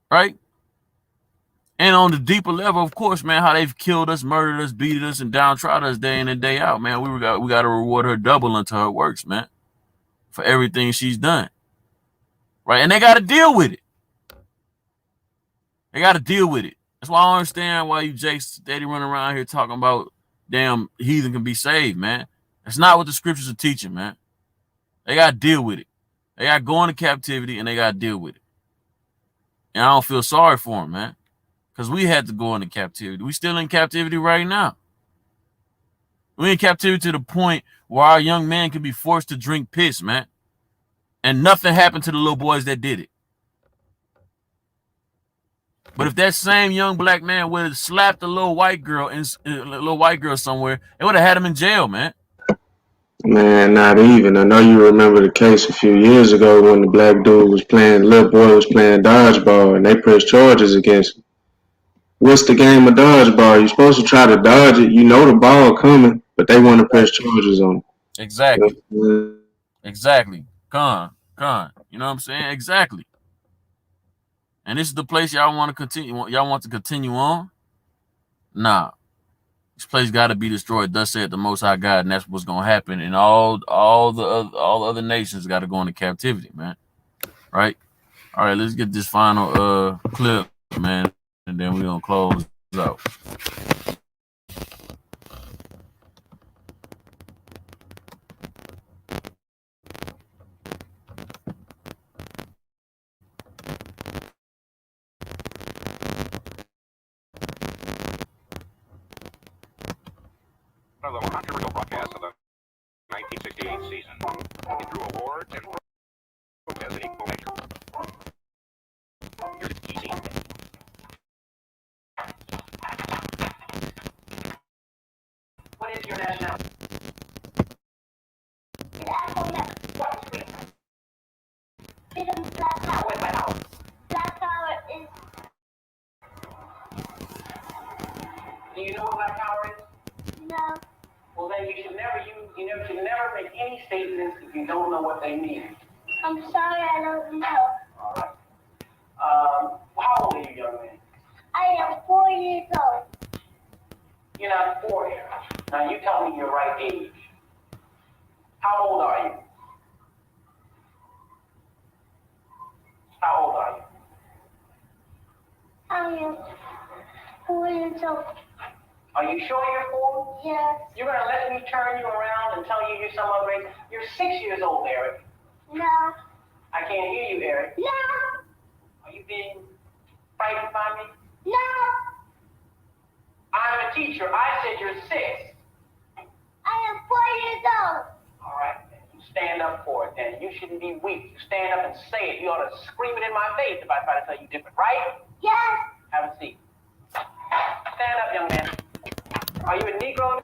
right? And on the deeper level, of course, man, how they've killed us, murdered us, beaten us, and downtrodden us day in and day out, man. We got to reward her double unto her works, man, for everything she's done, right? And they got to deal with it. They got to deal with it. That's why I don't understand why you Jakes steady running around here talking about damn heathen can be saved, man. That's not what the scriptures are teaching, man. They got to deal with it. They got to go into captivity and they got to deal with it. And I don't feel sorry for them, man, because we had to go into captivity. We still in captivity right now. We in captivity to the point where our young man can be forced to drink piss, man. And nothing happened to the little boys that did it. But if that same young black man would have slapped a little white girl somewhere, it would have had him in jail, man. Man, not even. I know you remember the case a few years ago when the black dude was little boy was playing dodgeball and they pressed charges against him. What's the game of dodgeball? You're supposed to try to dodge it. You know the ball coming, but they want to press charges on it. Exactly. Exactly. Con. You know what I'm saying? Exactly. And this is the place y'all want to continue. Y'all want to continue on? Nah. This place got to be destroyed. Thus said the Most High God, and that's what's gonna happen. And all the other nations got to go into captivity, man. Right? All right. Let's get this final clip, man, and then we're gonna close out. One of the more controversial broadcasts of the 1968 season. It drew awards and protests in equal measure. Here's its key scene. What is your nationality? Black power is. Do you know what black power is? No. Well, then you should never make any statements if you don't know what they mean. I'm sorry, I don't know. All right. How old are you, young man? I am 4 years old. You're not 4 yet. Now you tell me your right age. How old are you? How old are you? I am 4 years old. Are you sure you're 4? Yes. You're going to let me turn you around and tell you you're some other age? You're 6 years old, Eric. No. I can't hear you, Eric. No. Are You being frightened by me? No. I'm a teacher. I said you're 6. I am 4 years old. All right, then. You stand up for it, then. You shouldn't be weak. You stand up and say it. You ought to scream it in my face if I try to tell you different, right? Yes. Have a seat. Stand up, young man. Are you a Negro?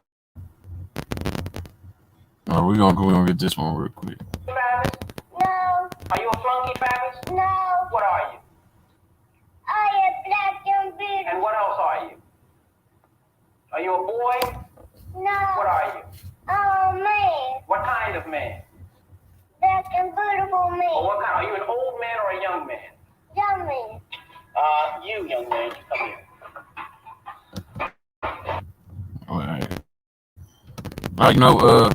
Oh, we're gonna get this one real quick. Travis? No. Are you a flunky, Travis? No. What are you? I am black and beautiful. And what else are you? Are you a boy? No. What are you? I'm a man. What kind of man? Black and beautiful man. Well, what kind? Are you an old man or a young man? Young man. You, young man, you come here. All right. You know,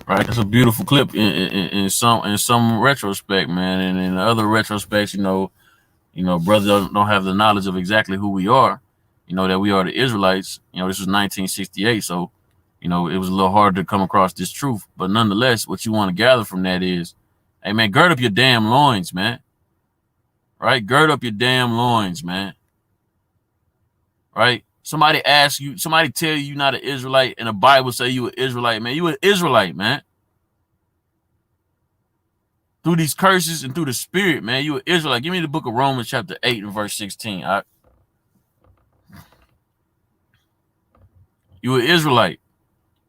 right, that's a beautiful clip in some retrospect, man, and in other retrospects, you know, brothers don't have the knowledge of exactly who we are, you know, that we are the Israelites. You know, this was 1968, so you know it was a little hard to come across this truth, but nonetheless, what you want to gather from that is, hey man, gird up your damn loins, man. Right, gird up your damn loins, man. Right. Somebody ask you, somebody tell you you're not an Israelite, and the Bible say you an Israelite, man. You an Israelite, man. Through these curses and through the spirit, man, you an Israelite. Give me the book of Romans chapter 8 and verse 16. You an Israelite.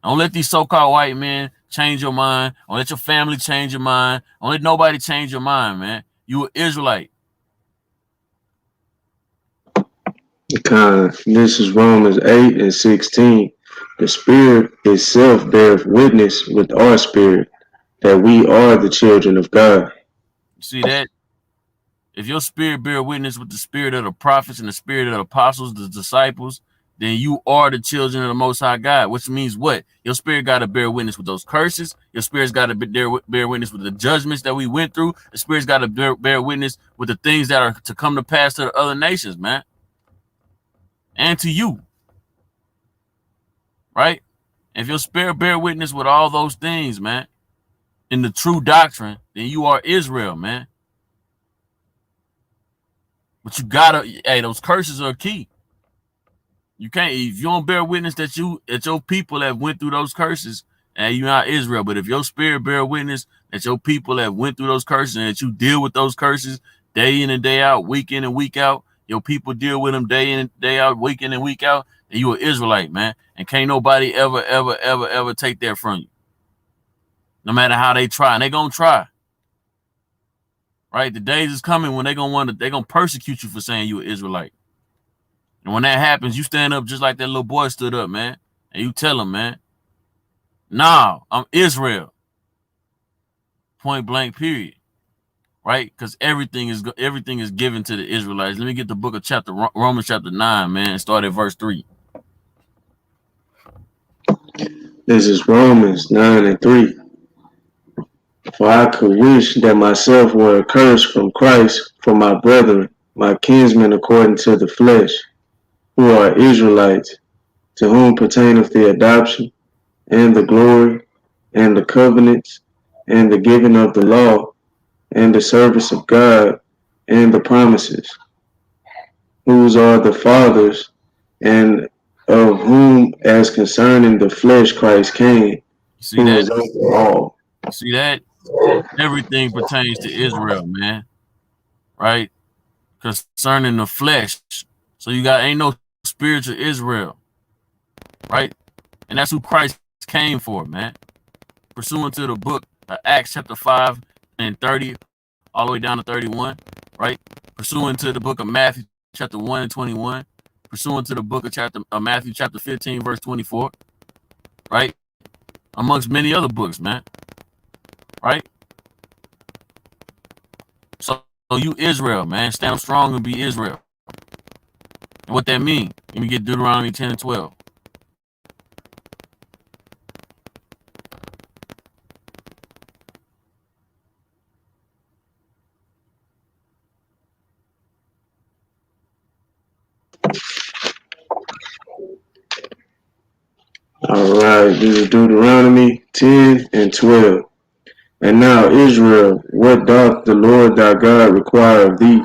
Don't let these so-called white men change your mind. Don't let your family change your mind. Don't let nobody change your mind, man. You an Israelite. This is Romans 8 and 16. The Spirit itself beareth witness with our spirit that we are the children of God. You see that? If your spirit bear witness with the spirit of the prophets and the spirit of the apostles, the disciples, then you are the children of the Most High God, which means what? Your spirit got to bear witness with those curses. Your spirit's got to bear witness with the judgments that we went through. The spirit's got to bear witness with the things that are to come to pass to the other nations, man. And to you. Right? If your spirit bear witness with all those things, man, in the true doctrine, then you are Israel, man. But you gotta, hey, those curses are key. You can't, if you don't bear witness that your people have went through those curses, and you're not Israel. But if your spirit bear witness that your people have went through those curses and that you deal with those curses day in and day out, week in and week out, your people deal with them day in and day out, week in and week out, then you an Israelite, man. And can't nobody ever take that from you. No matter how they try, and they gonna try. Right? The days is coming when they're gonna persecute you for saying you an Israelite. And when that happens, you stand up just like that little boy stood up, man. And you tell him, man, nah, I'm Israel. Point blank, period. Right? Because everything is given to the Israelites. Let me get the book of Romans chapter 9, man. Start at verse 3. This is Romans 9 and 3. For I could wish that myself were accursed from Christ for my brethren, my kinsmen according to the flesh, who are Israelites, to whom pertaineth the adoption, and the glory, and the covenants, and the giving of the law, and the service of God, and the promises, whose are the fathers, and of whom as concerning the flesh Christ came, See who that? is over all. See that? Everything pertains to Israel, man. Right? Concerning the flesh. So you ain't no spiritual Israel. Right? And that's who Christ came for, man. Pursuant to the book of Acts chapter 5 and 30, all the way down to 31, right? Pursuant to the book of Matthew chapter 1 and 21, pursuant to the book of Matthew chapter 15, verse 24, right? Amongst many other books, man. Right? So you Israel, man. Stand up strong and be Israel. And what that mean? Let me get Deuteronomy 10 and 12. All right, this is Deuteronomy 10 and 12. And now, Israel, what doth the Lord thy God require of thee,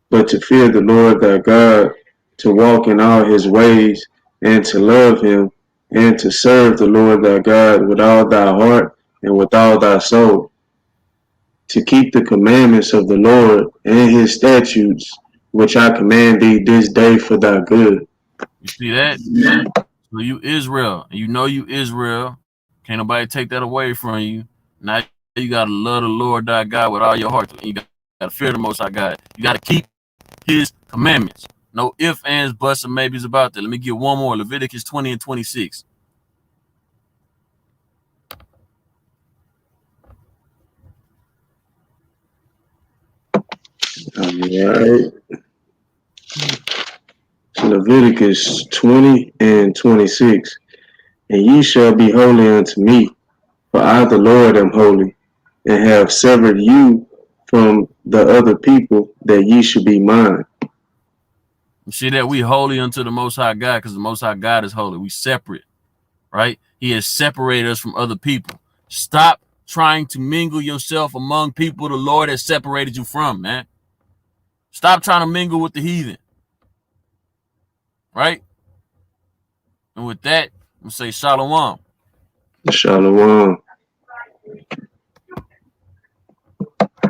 but to fear the Lord thy God, to walk in all his ways, and to love him, and to serve the Lord thy God with all thy heart and with all thy soul, to keep the commandments of the Lord and his statutes, which I command thee this day for thy good. You see that? So you Israel, and you know you Israel. Can't nobody take that away from you. Now you gotta love the Lord thy God with all your heart. You gotta fear the Most High God. You gotta keep his commandments. No ifs, ands, buts, and maybes about that. Let me get one more. Leviticus 20 and 26. Alright. Leviticus 20 and 26. And ye shall be holy unto me, for I the Lord am holy, and have severed you from the other people, that ye should be mine. You see that we holy unto the Most High God, because the Most High God is holy. We separate, right? He has separated us from other people. Stop trying to mingle yourself among people the Lord has separated you from, man. Stop trying to mingle with the heathen, right? And with that, I'm gonna say shalom. Shalom.